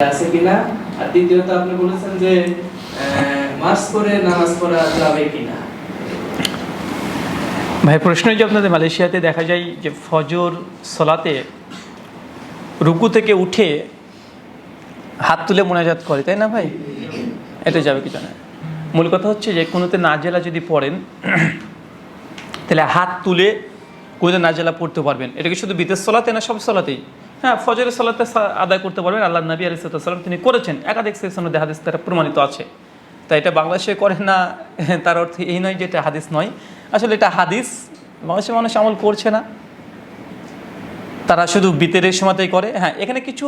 আছে কিনা, আর দ্বিতীয়ত আপনি বলেছেন যে মাস করে নামাজ পড়া যাবে কিনা। ভাই প্রশ্ন যে আপনাদের মালয়েশিয়াতে দেখা যায় যে ফজর সলাতে রুকু থেকে উঠে হাত তুলে মোনাজাত করে, তাই না ভাই? এটা যাবে কি জানা। মূল কথা হচ্ছে যে কোনোতে নাজেলা যদি পড়েন তাহলে হাত তুলে কোনোতে নাজেলা পড়তে পারবেন। এটা কি শুধু বিতের সলাতে না, সব সলাতেই? হ্যাঁ, ফজরের সলাতে আদায় করতে পারবেন। আল্লাহ নবী আলাইহিস সালাম তিনি করেছেন, একাধিক সেশনে হাদিস তারা প্রমাণিত আছে। তাই এটা বাংলাদেশে করেন না তার অর্থ এই নয় যে এটা হাদিস নয়। আসলে এটা হাদিস, বাংলাদেশের মানুষ আমল করছে না, তারা শুধু বিতেরের সময়তেই করে। হ্যাঁ, এখানে কিছু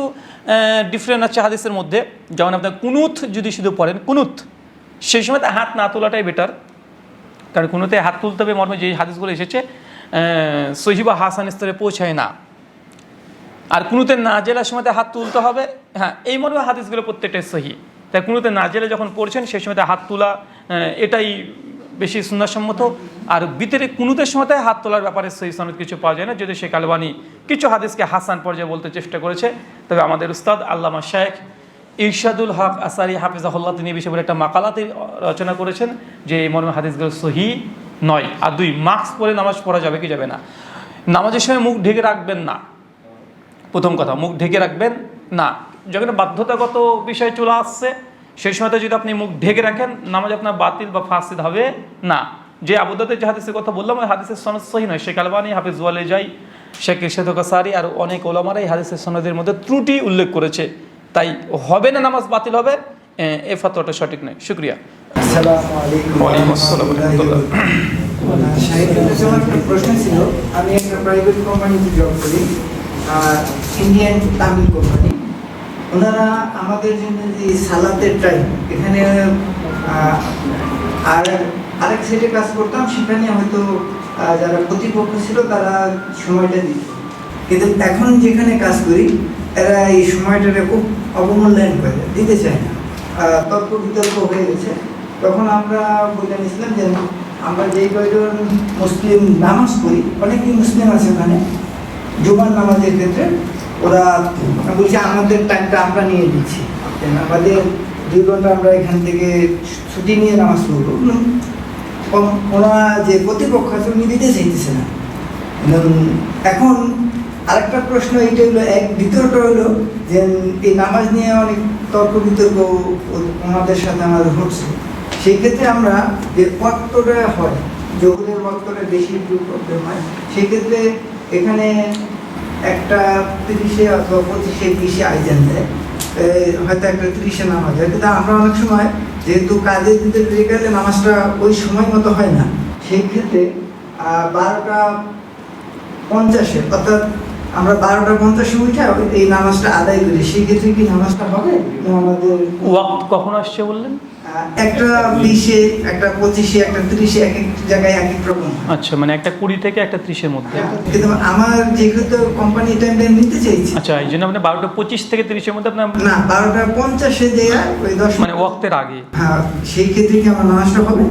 ডিফারেন্ট আছে হাদিসের মধ্যে। যেমন আপনার কুনুত যদি শুধু পড়েন, কুনুত সেই সময় হাত না তোলাটাই বেটার, কারণ কুনুতে হাত তুলতে হবে মর্মে যে হাদিসগুলো এসেছে সহিবা হাসান স্তরে পৌঁছায় না। আর কুনুতে না জেলার সময় হাত তুলতে হবে, হ্যাঁ এই মর্মে হাদিসগুলো প্রত্যেকটাই সহি। তাই কুনুতে না জেলে যখন পড়ছেন সেই সময় হাত তোলা এটাই বেশি সুন্নাহসম্মত। আর ভিতরে কুনুতের সময় হাত তোলার ব্যাপারে সহি সনদ কিছু পাওয়া যায় না, যদি শেখ আলবানী কিছু হাদিসকে হাসান পর্যায়ে বলতে চেষ্টা করেছে। তবে আমাদের উস্তাদ আল্লামা শেখ ইরশাদুল হক আসারি হাফিজাহুল্লাহ তিনি বিষয়ে বলে একটা মাকালাতে রচনা করেছেন যে এই মর্মে হাদিসগুলো সহি নয়। আর দুই, মাস্ক পরে নামাজ পড়া যাবে কি যাবে না। নামাজের সময় মুখ ঢেকে রাখবেন না, প্রথম কথা মুখ ঢেকে রাখবেন না। যখন বাধ্যতাগত বিষয় চলে আসছে সেই সময়তে যদি আপনি মুখ ঢেকে রাখেন নামাজ আপনার বাতিল বা ফাসিদ হবে না। যে আবু দাউদের যে হাদিসের কথা বললাম ওই হাদিসের সনদ সহি নয়। শেখ আলবানী, হাফিজ ওয়ালে যাই, শেখ ইরশাদুল কাসারি আর অনেক ওলামারা এই হাদিসের সনদের মধ্যে ত্রুটি উল্লেখ করেছে। তাই হবে না, নামাজ বাতিল হবে, এ ফাতোয়াটা সঠিক নয়। শুকরিয়া। আসসালামু আলাইকুম। ওয়ালাইকুম আসসালাম ওয়া রাহমাতুল্লাহ। প্রশ্ন ছিল, আমি একটা প্রাইভেট কোম্পানিতে জব করি, ইন্ডিয়ান তামিল কোম্পানি। ওনারা আমাদের জন্য যে সালাতের টাইম এখানে আর আরেক সাইডে কাজ করতাম, সেখানে হয়তো যারা প্রতিপক্ষ ছিল তারা সময়টা দিত, কিন্তু এখন যেখানে কাজ করি এরা এই সময়টাকে খুব অবমূল্যায়ন করে দিতে চায় না। তর্ক বিতর্ক হয়ে গেছে। তখন আমরা বলে নিয়েছিলাম যে আমরা যেই কয়জন মুসলিম নামাজ পড়ি, অনেকেই মুসলিম আছে ওখানে, জুমার নামাজের ক্ষেত্রে ওরা বলছে আমাদের টাইমটা আমরা নিয়ে দিচ্ছি, আমাদের 2 ঘন্টা আমরা এখান থেকে ছুটি নিয়ে নামাজ পড়বো। ওনারা যে প্রতিপক্ষ আছে উনি দিতে চাইতেছে না। এখন আরেকটা প্রশ্ন এইটা হলো, দ্বিতীয়টা হলো যে এই নামাজ নিয়ে অনেক তর্ক বিতর্ক ওনাদের সাথে আমাদের হচ্ছে। সেই ক্ষেত্রে আমরা যে ওয়াক্তটা হয়, জোহরের ওয়াক্তটা বেশি প্রবলেম হয়, সেক্ষেত্রে এখানে একটা 30-এ অথবা 25-এ 20-এ আয়োজন দেয়, হয়তো একটা 30-এ নামাজ হয়। কিন্তু আমরা অনেক সময় যেহেতু কাজের ভিতরে লেগে গেলে নামাজটা ওই সময় মতো হয় না, সেই ক্ষেত্রে 12:50 অর্থাৎ আমরা 12:50 উঠে এই নামাজটা আদায় করি। সেই ক্ষেত্রে কি নামাজটা হবে না আমাদের ওয়াক্ত কখন আসছে বললেন? একটা 20-এ, একটা 25-এ, একটা 30-এ, এক এক জায়গায় এক এক রকম। আচ্ছা, মানে একটা 20 থেকে একটা 30-এর মধ্যে। কিন্তু আমার যেহেতু কোম্পানি টাইমটা নিতে চাইছি, আচ্ছা এই জন্য আপনি 12:25 থেকে 30-এর মধ্যে আপনার না 12:50-এ দেয়া ওই 10 মানে ওয়াক্তের আগে। হ্যাঁ, সেই ক্ষেত্রে কি আমার নামাজটা হবে?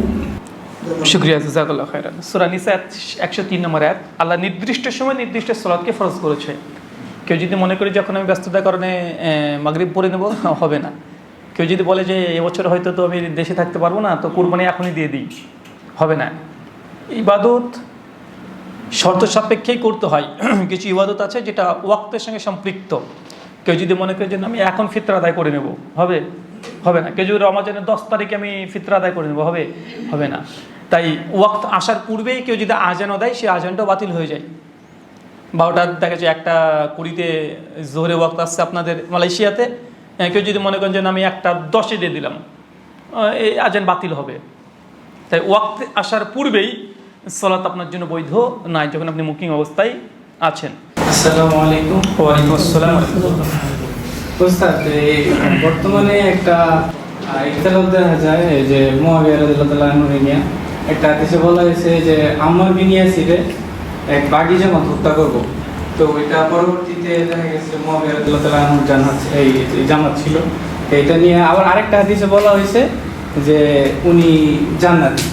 শুকরিয়া, জাযাকাল্লাহু খাইরান। সূরা নিসা 103 নম্বর আয়াত, আল্লাহ নির্দিষ্ট সময় নির্দিষ্ট সালাতকে ফরজ করেছে। কেউ যদি মনে করে যখন আমি ব্যস্ততার কারণে মাগরিব পড়ে নেব, হবে না। কেউ যদি বলে যে এবছর হয়তো তো আমি দেশে থাকতে পারবো না, তো কুরবানি এখনই দিয়ে দিই, হবে না। ইবাদত শর্ত সাপেক্ষেই করতে হয়। কিছু ইবাদত আছে যেটা ওয়াক্তের সঙ্গে সম্পৃক্ত। কেউ যদি মনে করে যে আমি এখন ফিতরা আদায় করে নেব, হবে হবে না। কেউ যদি রমজানের 10 তারিখে আমি ফিতরা আদায় করে নেব, হবে না। তাই ওয়াক্ত আসার পূর্বেই কেউ যদি আজানও দেয় সেই আজানটাও বাতিল হয়ে যায়। 12টা দেখা যায় 1:20-তে জোহরে ওয়াক্ত আসছে আপনাদের মালয়েশিয়াতে, কেউ যদি মনে করেন যে আমি 1:10-এ দিয়ে দিলাম, এই আজান বাতিল হবে। তাই ওয়াক্ত আসার পূর্বেই সালাত আপনার জন্য বৈধ নয় যখন আপনি মুকিং অবস্থায় আছেন। আসসালামু আলাইকুম। ওয়ালাইকুম আসসালাম। উস্তাদ, বর্তমানে একটা ইখতিলাফ দেখা যায় যে মুআবিয়া রাদিয়াল্লাহু তাআলা আনহু নিয়ে একটা হাদিসে বলা হয়েছে যে আম্মার বিন ইয়াসিরে এক বাগী জামাত হত্যা করব। তো এটা পরবর্তীতে দেখা গেছে মুআবিয়া রাদিয়াল্লাহু তাআলা আনহু জামাত ছিল। এটা নিয়ে আবার আরেকটা হাদিসে বলা হয়েছে যে উনি জান্নাতি।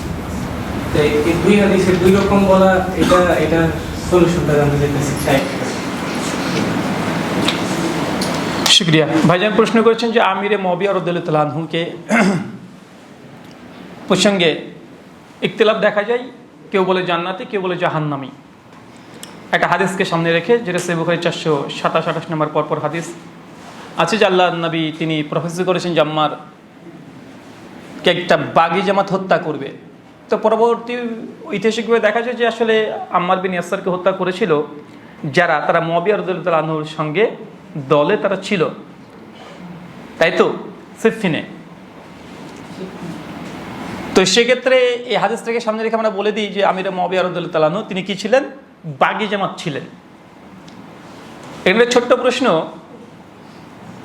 তো এই দুই হাদিসের দুই রকম বলা, এটা সলিউশনটা জানতে চাইতেছি। শুক্রিয়া। ভাইজান প্রশ্ন করেছেন যে আমিরে মুআবিয়া রাদিয়াল্লাহু তাআলা আনহুকে প্রসঙ্গে ইখতিলাফ দেখা যায়, কেউ বলে জান্নাতি, কেউ বলে জাহান্নামী। একটা হাদিসকে সামনে রেখে, যেটা সহিহ বুখারী 427-28 নম্বর পরপর হাদিস আছে যে আল্লাহর নবী তিনি প্রফেসি করেছেন যে আম্মারকে একটা বাগী জামাত হত্যা করবে। তো পরবর্তী ঐতিহাসিকভাবে দেখা যায় যে আসলে আম্মার বিন ইয়াসারকে হত্যা করেছিল যারা, তারা মুআবিয়া রাদিয়াল্লাহু তাআলা আনহুর সঙ্গে দলে তারা ছিল, তাই তো, সিফফিনে। তো সেক্ষেত্রে এই হাদিসটাকে সামনে রেখে আমরা বলে দিই যে আমিরে মুআবিয়া রাদিয়াল্লাহু তাআলা আনহু তিনি কি ছিলেন? বাগী জামাত ছিলেন। এখানে ছোট্ট প্রশ্ন,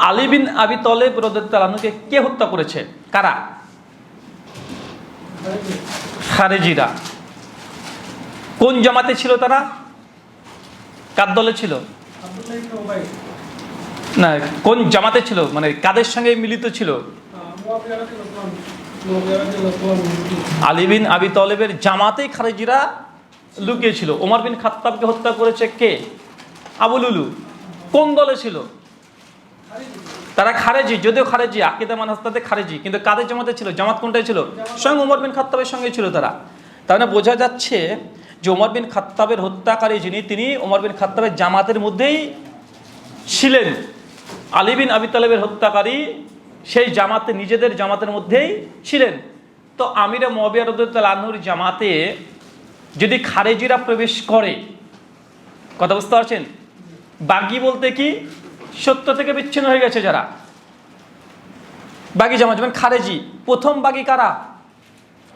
আলী বিন আবি তালেব রাদিয়াল্লাহু তাআলা আনহুকে কে হত্যা করেছে? কারা? খারেজিরা। কোন জামাতে ছিল তারা? কার দলে ছিল? না, কোন জামাতে ছিল, মানে কাদের সঙ্গে মিলিত ছিল? আলী বিন আবি তালেবের জামাতেই খারেজিরা লুকিয়েছিল। ওমর বিন খাত্তাবকে হত্যা করেছে কে? আবু লুলু। কোন দলে ছিল? তারা খারেজি, যদিও খারেজি আকীদা মানহাজতে খারেজি, কিন্তু কাদের জামাতে ছিল? জামাত কোনটাই ছিল? স্বয়ং ওমর বিন খাত্তাবের সঙ্গে ছিল তারা। তার মানে বোঝা যাচ্ছে যে ওমর বিন খাত্তাবের হত্যাকারী যিনি, তিনি ওমর বিন খাত্তাবের জামাতের মধ্যেই ছিলেন। আলী বিন আবি তালেবের হত্যাকারী সেই জামাতে, নিজেদের জামাতের মধ্যেই ছিলেন। তো আমিরে মুআবিয়া রাদিয়াল্লাহু তাআলা আনহুর জামাতে যদি খারেজিরা প্রবেশ করে, কথা বুঝতে পারছেন? বাগী বলতে কি? সত্য থেকে বিচ্ছিন্ন হয়ে গেছে যারা, বাগী জামাত। যেমন খারেজি, প্রথম বাগী কারা?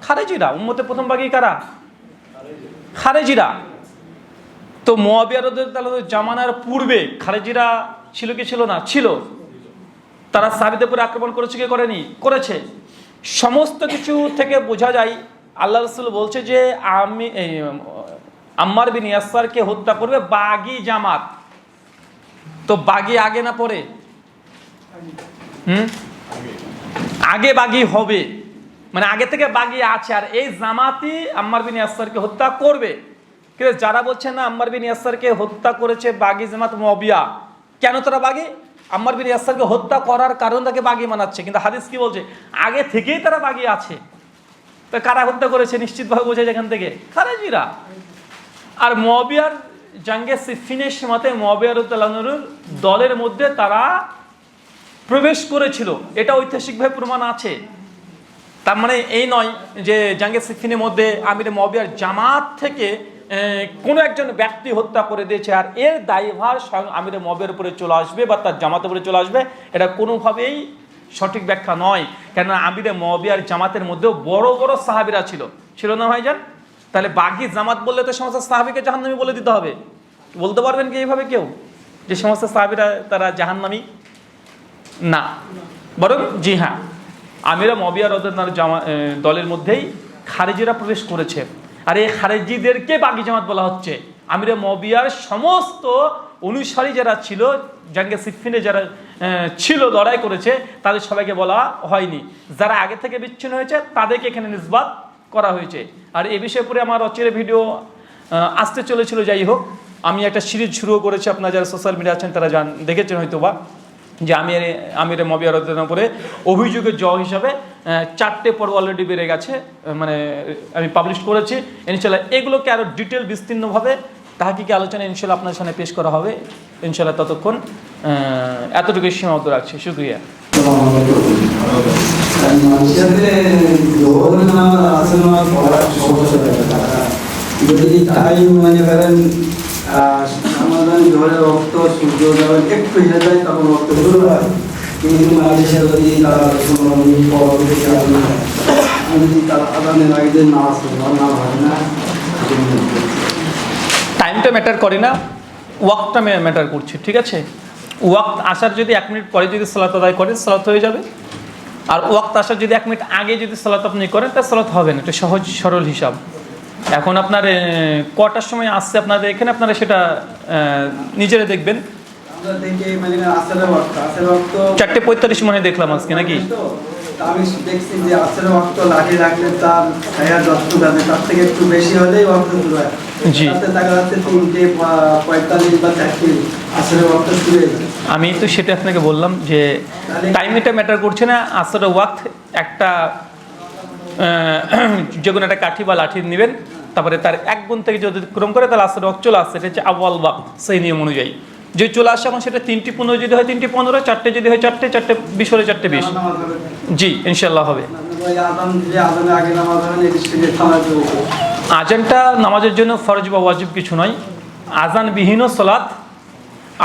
খারেজিরা। উম্মতে প্রথম বাগী কারা? খারেজিরা। তো মুআবিয়া রাদিয়াল্লাহু তাআলা জামানার পূর্বে খারেজিরা ছিল কি ছিল না? ছিল। তারা সাহাবীদের উপরে আক্রমণ করেছে কি করেনি? করেছে। সমস্ত কিছু থেকে বোঝা যায় আল্লাহ রাসূল বলছে যে আমি আম্মার বিন ইয়াসারকে হত্যা করবে বাগী জামাত। তো বাগী আগে না পরে? আগে বাগী হবে, মানে আগে থেকে বাগী আছে, আর এই জামাতই আম্মার বিন ইয়াসারকে হত্যা করবে। কিন্তু যারা বলছে না আম্মার বিন ইয়াসারকে হত্যা করেছে বাগী জামাত মুআবিয়া, কেন তারা বাগী? আম্মার বিন ইয়াসারকে হত্যা করার কারণ তাকে বাগী মানাচ্ছে, কিন্তু হাদিস কি বলছে? আগে থেকেই তারা বাগী আছে। তো কারা হত্যা করেছে? নিশ্চিতভাবে বোঝা যায় এখান থেকে খারেজিরা। আর মুআবিয়ার জাঙ্গে সিফফিনের সময়তে মুআবিয়া রাদিয়াল্লাহু আনহুর দলের মধ্যে তারা প্রবেশ করেছিল, এটা ঐতিহাসিকভাবে প্রমাণ আছে। তার মানে এই নয় যে জাঙ্গে সিফফিনের মধ্যে আমিরে মুআবিয়ার জামাত থেকে কোনো একজন ব্যক্তি হত্যা করে দিয়েছে আর এর দায়ভার স্বয়ং আমিরে মুআবিয়ার উপরে চলে আসবে বা তার জামাতের উপরে চলে আসবে, এটা কোনোভাবেই সঠিক ব্যাখ্যা নয়। কেননা আমিরে মুআবিয়ার জামাতের মধ্যেও বড় বড় সাহাবীরা ছিল, ছিল না ভাইজান? তাহলে বাগী জামাত বললে তো সমস্ত সাহাবীকে জাহান্নামী বলে দিতে হবে। বলতে পারবেন কি এইভাবে কেউ যে সমস্ত সাহাবীরা তারা জাহান্নামী? না, বরং জি হ্যাঁ, আমিরে মুআবিয়া রাদিয়াল্লাহু তাআলা দলের মধ্যেই খারেজিরা প্রবেশ করেছে। আর এই খারেজিদেরকে বাগী জামাত বলা হচ্ছে। আমিরে মুআবিয়ার সমস্ত অনুসারী যারা ছিল, জাঙ্গে সিফফিনে যারা ছিল, লড়াই করেছে, তাদের সবাইকে বলা হয়নি। যারা আগে থেকে বিচ্ছিন্ন হয়েছে তাদেরকে এখানে নিসবাত করা হয়েছে। আর এই বিষয়ে পরে আমার অচিরে ভিডিও আসতে চলেছিল। যাই হোক, আমি একটা সিরিজ শুরু করেছি, আপনারা যারা সোশ্যাল মিডিয়া আছেন তারা দেখেছেন হয়তো বা, যে আমিরে মুআবিয়া রাদিয়াল্লাহু তাআলার উপরে অভিযোগের জবাব হিসাবে 4টে পর্ব অলরেডি বেড়ে গেছে, মানে আমি পাবলিশ করেছি। ইনশাআল্লাহ এগুলোকে আরও ডিটেল বিস্তীর্ণভাবে তাহকিকে আলোচনা ইনশাআল্লাহ আপনার সামনে পেশ করা হবে ইনশাআল্লাহ। ততক্ষণ এতটুকু সীমাবদ্ধ রাখছি। শুকরিয়া। যদি তাই মনে করেন আমাদের ঝড়ে রক্ত সূর্য যখন একটু হেলে যায় তখন রক্ত শুরু হয়, কিন্তু বাংলাদেশে যদি তারা যদি তারা আদানের আগে না আসে না হয় না, টাইমটা ম্যাটার করে না, ওয়াক্তটা ম্যাটার করছে। ঠিক আছে, ওয়াক্ত আসার যদি 1 মিনিট পরে যদি সালাত আদায় করেন সালাত হয়ে যাবে, আর ওয়াক্ত আসার যদি 1 মিনিট আগে যদি সালাত আপনি করেন তার সালাত হবে না। এটা সহজ সরল হিসাব। এখন আপনার কটার সময় আসছে আপনাদের এখানে, আপনারা সেটা নিজেরা দেখবেন। আমরা দেখি মানে আসরের ওয়াক্ত 4:45 মনে দেখলাম আজকে নাকি। আমি দেখছি যে আসরের ওয়াক্ত লাঠি রাখলে তার ছায়া যত যাবে তার থেকে একটু বেশি হলেই ওয়াক্ত শুরু হয়। জি, তাতে দেখা যাচ্ছে 3:45 বা 40 আসরের ওয়াক্ত শুরু হয়ে যায়। আমি তো সেটা আপনাকে বললাম যে টাইম এটা ম্যাটার করছে না। আসলে ওয়াক্ত একটা যে কোনো একটা কাঠি বা লাঠি নেবেন, তারপরে তার 1 গুণ থেকে যদি অতিক্রম করে তাহলে আসলে ওয়াক্ত চলে আসছে। এটা হচ্ছে আউয়াল ওয়াক্ত, সেই নিয়ম অনুযায়ী যে চলে আসছে। এখন সেটা 3:15 যদি হয় 3:15, 4টে যদি হয় 4টে, 4:20 হলে 4:20। জি ইনশাল্লাহ হবে। আজানটা নামাজের জন্য ফরজ বা ওয়াজিব কিছু নয়। আজানবিহীনও সালাত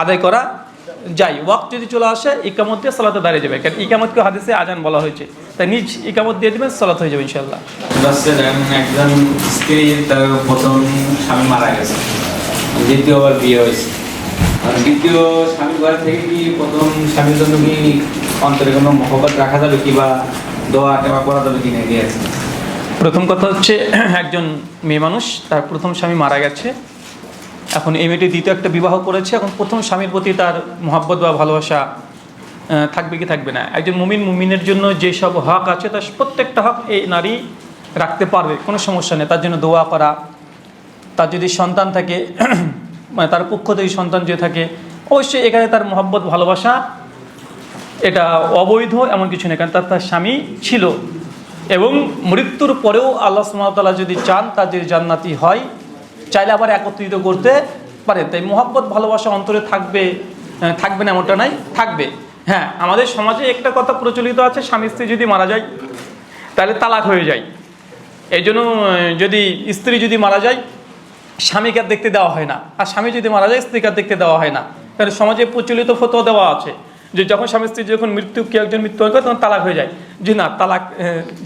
আদায় করা যায়। ওয়াক্ত যদি চলে আসে ইকামত দিয়ে সালাতে দাঁড়িয়ে যাবে, কারণ ইকামতকে হাদিসে আজান বলা হয়েছে। তাই নিজ ইকামত দিয়ে দেবেন, সালাত হয়ে যাবে ইনশাল্লাহ। একজন স্ত্রী, তার প্রথম স্বামী মারা গেছে, দ্বিতীয়বার বিয়ে হয়েছে, আর দ্বিতীয় স্বামীর ঘর থেকে কি প্রথম স্বামীর জন্য কি অন্তরে কোনো মহব্বত রাখা যাবে কি, বা দোয়া টেবা করা যাবে কি না গিয়েছে? প্রথম কথা হচ্ছে একজন মেয়ে মানুষ, তার প্রথম স্বামী মারা গেছে, এখন এই মেয়েটি দ্বিতীয় একটা বিবাহ করেছে। এখন প্রথম স্বামীর প্রতি তার মহব্বত বা ভালোবাসা থাকবে কি থাকবে না? একজন মুমিনের জন্য যেসব হক আছে তার প্রত্যেকটা হক এই নারী রাখতে পারবে, কোনো সমস্যা নেই। তার জন্য দোয়া করা, তার যদি সন্তান থাকে মানে তার পক্ষ থেকে সন্তান যে থাকে, অবশ্যই এখানে তার মহব্বত ভালোবাসা এটা অবৈধ এমন কিছু নেই, কারণ তার স্বামী ছিল। এবং মৃত্যুর পরেও আল্লাহ সুবহানাহু ওয়া তাআলা যদি চান তার যদি জান্নাতি হয়, চাইলে আবার একত্রিত করতে পারেন। তাই মহব্বত ভালোবাসা অন্তরে থাকবে থাকবে না এমনটা নাই, থাকবে। হ্যাঁ, আমাদের সমাজে একটা কথা প্রচলিত আছে, স্বামী স্ত্রী যদি মারা যায় তাহলে তালাক হয়ে যায়। এই জন্য যদি স্ত্রী যদি মারা যায় স্বামীকে আর দেখতে দেওয়া হয় না, আর স্বামী যদি মারা যায় স্ত্রীকে আর দেখতে দেওয়া হয় না। কারণ সমাজে প্রচলিত ফতোয়া দেওয়া আছে যে যখন স্বামী স্ত্রী যখন কেউ একজন মৃত্যুবরণ করে তখন তালাক হয়ে যায়। যে না, তালাক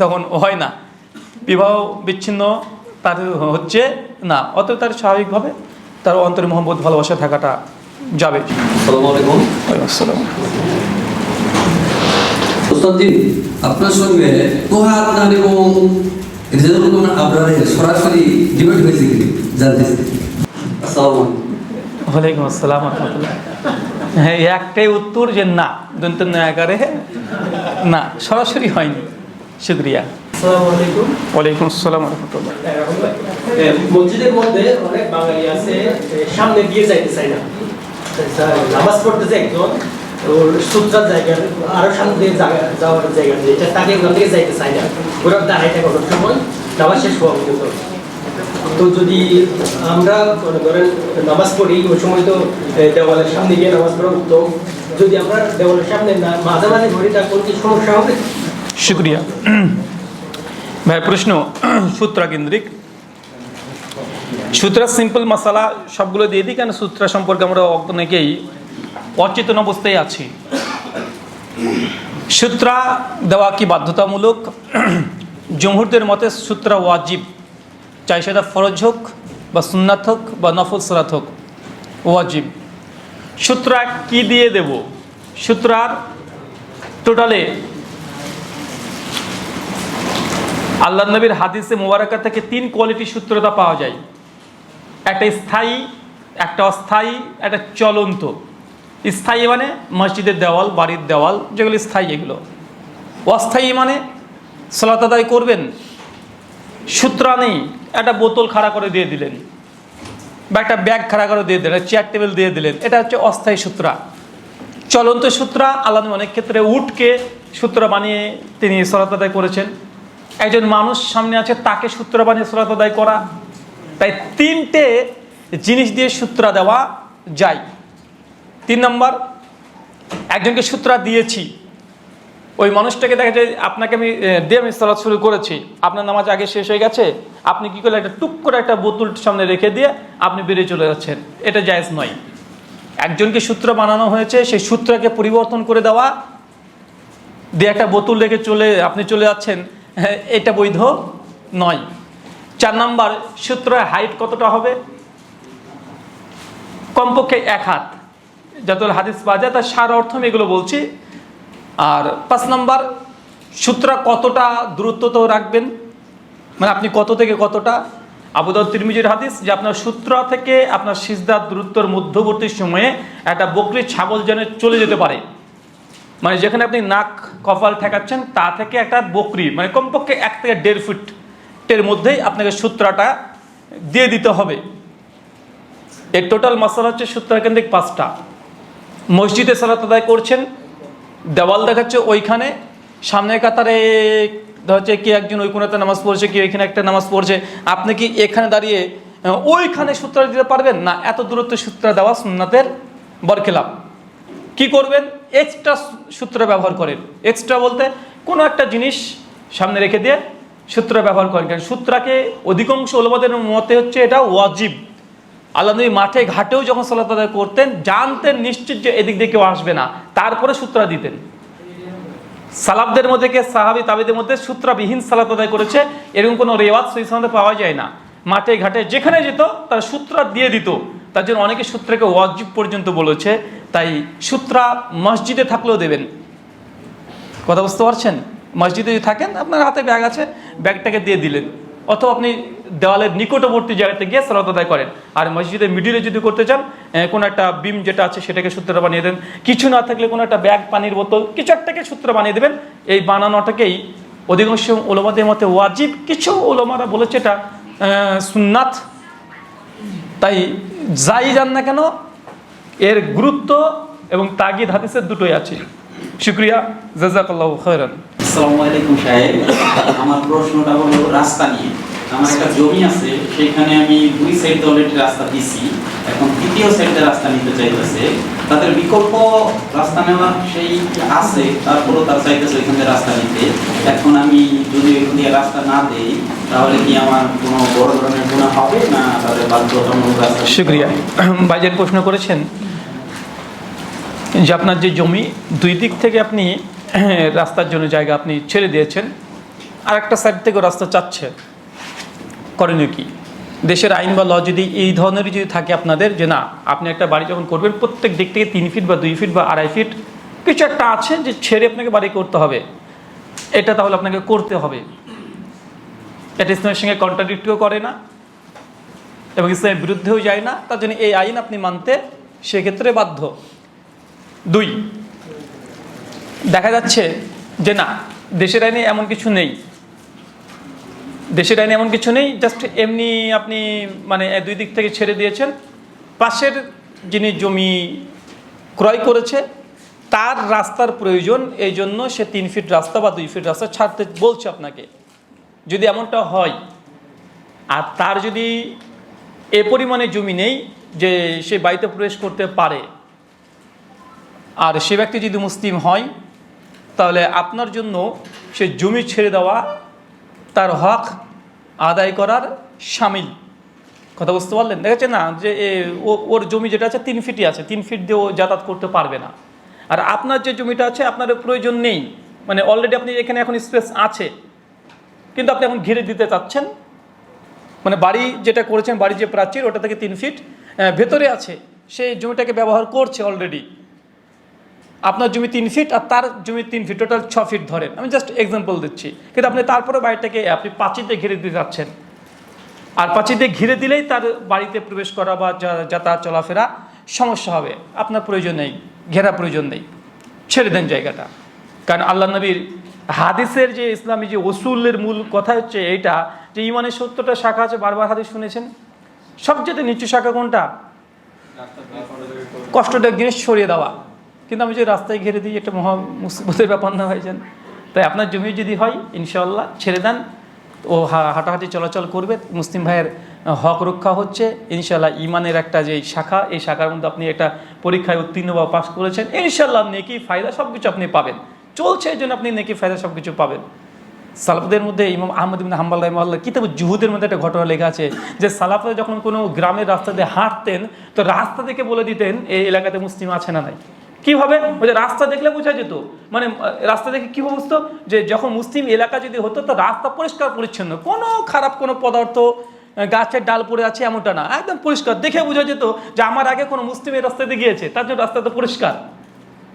তখন হয় না, বিবাহ বিচ্ছিন্ন তার হচ্ছে না। অতএব তার স্বাভাবিকভাবে তার অন্তরে মহব্বত ভালোবাসা থাকাটা যাবে। আসসালামু আলাইকুম। আসসালাম। উস্তাদজি, আপনার সঙ্গে তোহা আদনান এবং রেজাউল করিম আবরারের সরাসরি ডিবেট হয়েছে কি জানতে চাই। আসসালামু আলাইকুম। ওয়ালাইকুম আসসালাম রহমতুল্লাহ। হ্যাঁ, একটাই উত্তর যে না, দন্ত আকারে না, সরাসরি হয়নি। শুকরিয়া। আসসালামু আলাইকুম। ওয়ালাইকুম আসসালাম রহমতুল্লাহ। মসজিদের মধ্যে অনেক বাঙালি আছে সামনে দিয়ে যাইতে চায় না, নামাজ পড়তেছে একজন, ওর সুতরার জায়গা আরো সামনে দিয়ে যাওয়ার জায়গা নেই, এটা তাকে ওখান থেকে যাইতে চায় না, ওরা দাঁড়ায় থাকে অনেক সময় নামাজ শেষ হওয়া পর্যন্ত। তো যদি আমরা মনে করেন নামাজ পড়ি, ওই সময় তো দেওয়ালের সামনে গিয়ে নামাজ পড়া উত্তম। যদি আমরা দেওয়ালের সামনে না মাঝামাঝি ঘড়ি, তার কোনো কি সমস্যা হবে? শুক্রিয়া ভাই। প্রশ্ন সূত্রা কেন্দ্রিক। সূত্রা সিম্পল মশালা সবগুলো দিয়ে দিই, কেন সূত্রা সম্পর্কে আমরা অনেকেই অচেতন অবস্থায় আছি। সূত্রা দেওয়া কি বাধ্যতামূলক? জমহুরদের মতে সূত্রা ওয়াজিব, চাই সেটা ফরজ হোক বা সুন্নাত হোক বা নফল সালাত হোক, ওয়াজিব। সূত্রা কি দিয়ে দেব? সূত্রার টোটালে আল্লাহ নবীর হাদিসে মুবারাকা থেকে 3 কোয়ালিটির সূত্রতা পাওয়া যায়। একটা স্থায়ী, একটা অস্থায়ী, একটা চলন্ত। স্থায়ী মানে মসজিদের দেওয়াল, বাড়ির দেওয়াল, যেগুলো স্থায়ী এগুলো। অস্থায়ী মানে সালাত আদায় করবেন, সূত্রা নেই, একটা বোতল খাড়া করে দিয়ে দিলেন বা একটা ব্যাগ খাড়া করে দিয়ে দিলেন, চেয়ার টেবিল দিয়ে দিলেন, এটা হচ্ছে অস্থায়ী সূত্রা। চলন্ত সূত্রা, আল্লাহ অনেক ক্ষেত্রে উটকে সূত্রা বানিয়ে তিনি সালাত আদায় করেছেন। একজন মানুষ সামনে আছে, তাকে সূত্র বানিয়ে সালাত আদায় করা। তাই 3টে জিনিস দিয়ে সূত্রা দেওয়া যায়। 3 নম্বর, একজনকে সূত্রা দিয়েছি, ওই মানুষটাকে দেখা যায় আপনাকে আমি দিয়ে আমি সালাত শুরু করেছি, আপনার নামাজ আগে শেষ হয়ে গেছে, আপনি কি করলেন, একটা টুক করে একটা বোতল সামনে রেখে দিয়ে আপনি বেরিয়ে চলে যাচ্ছেন, এটা জায়েজ নয়। একজনকে সূত্র বানানো হয়েছে, সেই সূত্রকে পরিবর্তন করে দেওয়া, দিয়ে একটা বোতল রেখে আপনি চলে যাচ্ছেন, এটা বৈধ নয়। 4 নম্বর, সূত্রের হাইট কতটা হবে? কমপক্ষে 1 হাত, যত হাদিস পাওয়া যায় তার সার অর্থ আমি এগুলো বলছি। আর 5 নম্বর, সূত্র কতটা দূরত্ব রাখবেন, মানে আপনি কত থেকে কতটা। আবু দাউদ তিরমিজির হাদিস যে আপনার সূত্র থেকে আপনার সিজদার দূরত্বর মধ্যবর্তী সময়ে একটা বকরি ছাগল যেন চলে যেতে পারে, মানে যেখানে আপনি নাক কপাল ঠেকাচ্ছেন তা থেকে একটা বকরি, মানে কমপক্ষে 1 থেকে 1.5 ফুটের মধ্যেই আপনাকে সূত্রটা দিয়ে দিতে হবে। এর টোটাল মশলা হচ্ছে সূত্র কেন্দ্রিক 5টা। মসজিদে সালাত আদায় করছেন, দেওয়াল দেখাচ্ছে ওইখানে, সামনের কাতারে হচ্ছে কি একজন ওই কোনাতে নামাজ পড়ছে, কি ওইখানে একটা নামাজ পড়ছে, আপনি কি এখানে দাঁড়িয়ে ওইখানে সূত্র দিতে পারবেন না? এত দূরত্ব সূত্র দেওয়া সুন্নাতের বরখেলাপ। কি করবেন? এক্সট্রা সূত্র ব্যবহার করেন। এক্সট্রা বলতে কোনো একটা জিনিস সামনে রেখে দিয়ে সূত্র ব্যবহার করেন। কারণ সূত্রাকে অধিকাংশ ওলামাদের মতে হচ্ছে এটা ওয়াজিব। আল্লাহ নবী মাঠে ঘাটেও যখন সালাত আদায় করতেন, জানতেন নিশ্চিত যে এদিক দিয়ে কেউ আসবে না, তারপরে সূত্রা দিতেন। সালাফদের মধ্যে কে সাহাবী তাবিদের মধ্যে সূত্রাবিহীন সালাত আদায় করেছে এরকম কোনো রেওয়াজ সহিহ সনদে পাওয়া যায় না। মাঠে ঘাটে যেখানে যেত তার সূত্রা দিয়ে দিত। তার জন্য অনেকে সূত্রকে ওয়াজিব পর্যন্ত বলেছে। তাই সূত্রা মসজিদে থাকলেও দেবেন। কথা বুঝতে পারছেন? মসজিদে যদি থাকেন, আপনার হাতে ব্যাগ আছে, ব্যাগটাকে দিয়ে দিলেন, অথবা আপনি দেওয়ালের নিকটবর্তী জায়গাতে গিয়ে সালাত আদায় করেন। আর মসজিদের মিডিলে যদি করতে চান, কোনো একটা বিম যেটা আছে সেটাকে সূত্র বানিয়ে দেন। কিছু না থাকলে কোনো একটা ব্যাগ, পানির বোতল, কিছু একটাকে সূত্র বানিয়ে দেবেন। এই বানানোটাকেই অধিকাংশ ওলামাদের মতে ওয়াজিব, কিছু ওলামারা বলেছে এটা সুন্নাত। তাই যাই যান না কেন, এর গুরুত্ব এবং তাগিদ হাদিসের দুটোই আছে। শুকরিয়া, জাযাকাল্লাহু খায়রান। আসসালামু আলাইকুম সাহেব, আমার প্রশ্নটা হলো রাস্তা নিয়ে। আমার একটা জমি আছে, সেখানে আমি 2 সাইড অলরেডি রাস্তা দিছি, এখন 3য় সাইডে রাস্তা নিতে চাইতেছে। তাদের বিকল্প রাস্তা নেওয়ার সেই আছে, তারপরও তার চাইতেছে ওইখানে রাস্তা নিতে। এখন আমি যদি ওইখান দিয়ে রাস্তা না দেই, তাহলে কি আমার কোনো বড় ধরনের গুনাহ হবে, না তাদের বাধ্যতামূলক রাস্তা? শুকরিয়া। ভাইজান প্রশ্ন করেছেন যে আপনার যে জমি, 2 দিক থেকে আপনি রাস্তার জন্য জায়গা আপনি ছেড়ে দিয়েছেন, আর একটা সাইড থেকেও রাস্তা চাচ্ছে, করণীয় কি? দেশের আইন বা ল যদি এই ধরনেরই যদি থাকে আপনাদের, যে না আপনি একটা বাড়ি যখন করবেন প্রত্যেক দিক থেকে 3 ফিট বা 2 ফিট বা 2.5 ফিট কিছু একটা আছে যে ছেড়ে আপনাকে বাড়ি করতে হবে, এটা তাহলে আপনাকে করতে হবে। এটা ইসলামের সঙ্গে কন্ট্রাডিক্টও করে না এবং ইসলামের বিরুদ্ধেও যায় না। তার জন্য এই আইন আপনি মানতে সেক্ষেত্রে বাধ্য। 2, দেখা যাচ্ছে যে না দেশের আইনে এমন কিছু নেই, দেশের আইনে এমন কিছু নেই, জাস্ট এমনি আপনি মানে 2 দিক থেকে ছেড়ে দিয়েছেন। পাশের যিনি জমি ক্রয় করেছে তার রাস্তার প্রয়োজন, এই জন্য সে 3 ফিট রাস্তা বা 2 ফিট রাস্তা ছাড়তে বলছে আপনাকে। যদি এমনটা হয়, আর তার যদি এ পরিমাণে জমি নেই যে সে বাড়িতে প্রবেশ করতে পারে, আর সে ব্যক্তি যদি মুসলিম হয়, তাহলে আপনার জন্য সে জমি ছেড়ে দেওয়া তার হক আদায় করার শামিল। কথা বুঝতে পারলেন? দেখেছে না যে ওর জমি যেটা আছে 3 ফিটই আছে, 3 ফিট দিয়ে ও যাতায়াত করতে পারবে না। আর আপনার যে জমিটা আছে আপনার প্রয়োজন নেই, মানে অলরেডি আপনি এখানে এখন স্পেস আছে, কিন্তু আপনি এখন ঘিরে দিতে চাচ্ছেন, মানে বাড়ি যেটা করেছেন, বাড়ির যে প্রাচীর ওটা থেকে 3 ফিট ভেতরে আছে, সেই জমিটাকে ব্যবহার করছে অলরেডি। আপনার জমি 3 ফিট আর তার জমি 3 ফিট, টোটাল 6 ফিট ধরেন, আমি জাস্ট এক্সাম্পল দিচ্ছি। কিন্তু আপনি তারপরে বাড়িটাকে আপনি পাঁচিল দিয়ে ঘিরে দিতে যাচ্ছেন, আর পাঁচিল দিয়ে ঘিরে দিলেই তার বাড়িতে প্রবেশ করা বা যাতায়াত চলাফেরা সমস্যা হবে। আপনার প্রয়োজন নেই, ঘেরা প্রয়োজন নেই, ছেড়ে দেন জায়গাটা। কারণ আল্লাহ নবীর হাদিসের যে ইসলামী যে উসুলের মূল কথা হচ্ছে এইটা, যে ইমানের 70টা শাখা আছে, বারবার হাদিস শুনেছেন। সবচেয়ে নিচু শাখা কোনটা? কষ্টটা জিনিস সরিয়ে দেওয়া। কিন্তু আমি যে রাস্তায় ঘিরে দিই, এটা মহা মুসিবতের ব্যাপার না ভাইজান। তাই আপনার জমি যদি হয় ইনশাআল্লাহ ছেড়ে দেন, ও হাঁটাহাঁটি চলাচল করবে, মুসলিম ভাইয়ের হক রক্ষা হচ্ছে ইনশাআল্লাহ। ইমানের একটা যে শাখা, এই শাখার মধ্যে আপনি একটা পরীক্ষায় উত্তীর্ণ বা পাস করেছেন, ইনশাআল্লাহ নেকি ফায়দা সব কিছু আপনি পাবেন। চলছে এই জন্য আপনি নেকি ফায়দা সব কিছু পাবেন। সালাফদের মধ্যে ইমাম আহমদ ইবনে হাম্বল রাহিমাহুল্লাহ কিতাব জুহুদের মধ্যে একটা ঘটনা লেখা আছে যে সালাফরা যখন কোনো গ্রামের রাস্তা দিয়ে হাঁটতেন, তো রাস্তা থেকে বলে দিতেন এই এলাকাতে মুসলিম আছে না নাই। কিভাবে? ওই যে রাস্তা দেখলে বোঝা যেত, মানে রাস্তা দেখে কী বুঝতো যে যখন মুসলিম এলাকা যদি হতো তো রাস্তা পরিষ্কার পরিচ্ছন্ন, কোনো খারাপ কোনো পদার্থ, গাছের ডাল পড়ে আছে এমনটা না, একদম পরিষ্কার। দেখে বোঝা যেত যে আমার আগে কোনো মুসলিম এই রাস্তাতে গিয়েছে, তার জন্য রাস্তা তো পরিষ্কার।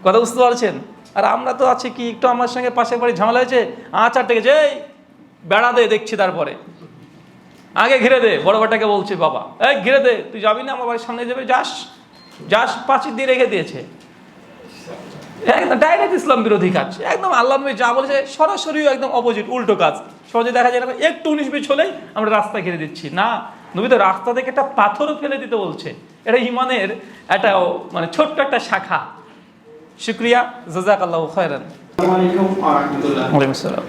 কথা বুঝতে পারছেন? আর আমরা তো আছি কি, একটু আমার সঙ্গে পাশের বাড়ি ঝামেলা হয়েছে, আচার থেকে যে বেড়া দে, দেখছি তারপরে আগে ঘিরে দে। বড় বাটাকে বলছে বাবা, এই ঘিরে দে, তুই যাবি না আমার বাড়ির সামনে যাবে, যাস পাঁচিল দিয়ে রেখে দিয়েছে। একদম ডাইরেক্ট ইসলাম বিরোধী কাজ, একদম আল্লাহ নবী যা বলেছে সরাসরি একদম অপোজিট, উল্টো কাজ। সহজে দেখা যায় না, একটু 19-20 হলেই আমরা রাস্তা ঘিরে দিচ্ছি। না, নবী তো রাস্তা থেকে একটা পাথরও ফেলে দিতে বলছে। এটা ইমানের একটা মানে ছোট্ট একটা শাখা। শুক্রিয়া, জাযাকাল্লাহু খায়রান। আসসালামু আলাইকুম ওয়া রাহমাতুল্লাহ। ওয়ালাইকুম আসসালাম।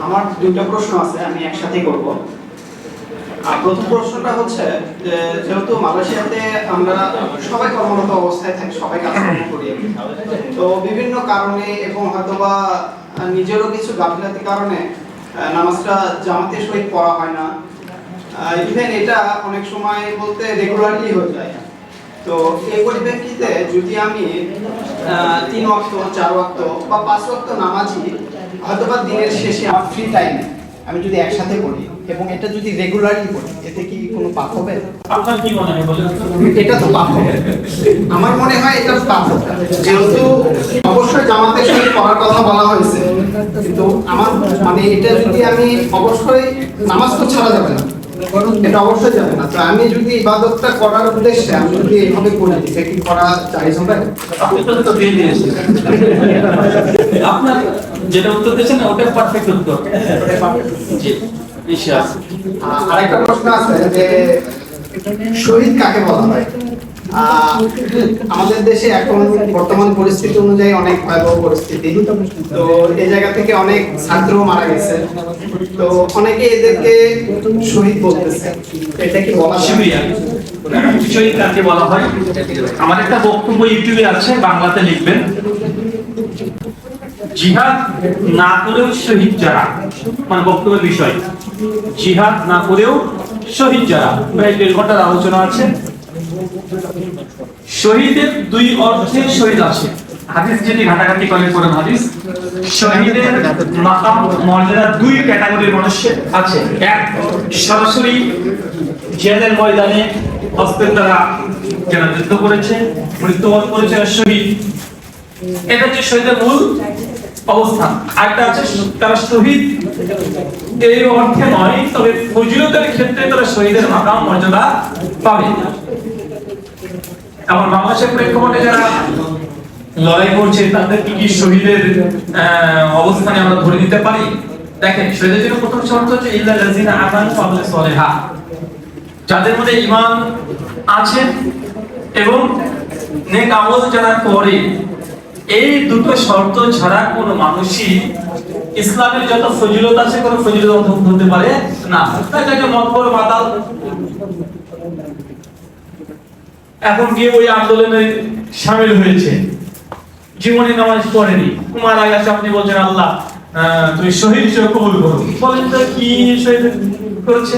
আমার দুটো প্রশ্ন আছে, আমি একসাথেই করব। প্রথম প্রশ্নটা হচ্ছে যে যেহেতু মালয়েশিয়াতে আমরা সবাই কর্মরত অবস্থায় থাকি, সবাই কাজকর্ম করি, তো বিভিন্ন কারণে এবং হয়তোবা নিজেরও কিছু গাফিলতির কারণে নামাজটা জামাতের সহিত পড়া হয় না। ইভেন এটা অনেক সময় বলতে রেগুলারলি হয়ে যায়। তো এই পরিপ্রেক্ষিতে যদি আমি 3 ওয়াক্ত 4 ওয়াক্ত বা 5 ওয়াক্ত নামাজি হয়তোবা দিনের শেষে আমার ফ্রি টাইমে আমি যদি একসাথে পড়ি এবং এটা যদি রেগুলারলি পড়ি, এতে কি কোনো পাপ হবে? আপনার কি মনে হয় বলেন তো? এটা তো পাপ হবে। আমার মনে হয় এটা পাপ হবে, যেহেতু অবশ্যই জামাতের সাথে পড়ার কথা বলা হয়েছে, কিন্তু আমার মানে এটা যদি আমি অবশ্যই নামাজ তো ছাড়া যাবে না, এটা অবশ্যই যাবে না। তো আমি যদি ইবাদতটা করার উদ্দেশ্যে আমি যদি এইভাবে করি, এটা কি করা জায়েজ হবে? আপনি তো দিয়ে দিয়েছেন। আপনার যেটা উত্তর দিয়েছেন ওটা পারফেক্ট উত্তর। জি, ইনশাআল্লাহ। আরেকটা প্রশ্ন আছে যে শহীদ কাকে বলা হয়? আমাদের দেশে এখন বর্তমান পরিস্থিতি অনুযায়ী অনেক ভয়াবহ পরিস্থিতি, তো এই জায়গা থেকে অনেক ছাত্র মারা গেছে, তো অনেকে এদেরকে শহীদ বলতেছে, এটা কি বলা শুক্রিয়া। শহীদ কাকে বলা হয়? আমার একটা বক্তব্য ইউটিউবে আছে, বাংলাতে লিখবেন। জিহাদ না করেও শহীদ যারা, মানে বক্তব্যের বিষয়, জিহাদ না করেও শহীদ যারা, প্রায় 1.5 ঘন্টার আলোচনা আছে। শহীদের 2 অর্থে শহীদ আছে। হাদিস যদি ঘাটাঘাটি করেন হাদিস, শহীদের মাকাম মর্যাদা 2 ক্যাটাগরির মানুষের আছে। এক, সরাসরি জিহাদের ময়দানে অস্ত্রের দ্বারা যারা যুদ্ধ করেছে, মৃত্যুবরণ করেছে, শহীদ। এটা হচ্ছে শহীদের মূল অবস্থান। আরেকটা আছে তারা শহীদ এই অর্থে নয়, তবে ফজিলতের ক্ষেত্রে তারা শহীদের মাকাম মর্যাদা পাবে। আমার বাংলাদেশের প্রেক্ষাপটে যারা লড়াই করছে তাদের কি শহীদের অবস্থানে আমরা ধরে নিতে পারি? দেখেন, শহীদের জন্য প্রথম শর্ত হচ্ছে ইল্লাল্লাযিনা আমানু ওয়া আমিলুস সলিহাত, যাদের মধ্যে ঈমান আছে এবং নেক আমল যারা করে। এই দুটো শর্ত ছাড়া কোনো মানুষই ইসলামের যত ফজিলত আছে কোনো ফজিলত অন্তর্ভুক্ত হতে পারে না। তাই যে মতবর মাতাল এখন গিয়ে ওই আন্দোলনে শামিল হয়েছে, জীবনে নামাজ পড়েনি, মারা গেছে, আপনি বলছেন আল্লাহ তুমি শহীদ হিসেবে কবুল করো। বলেন তো কি শহীদ করেছে?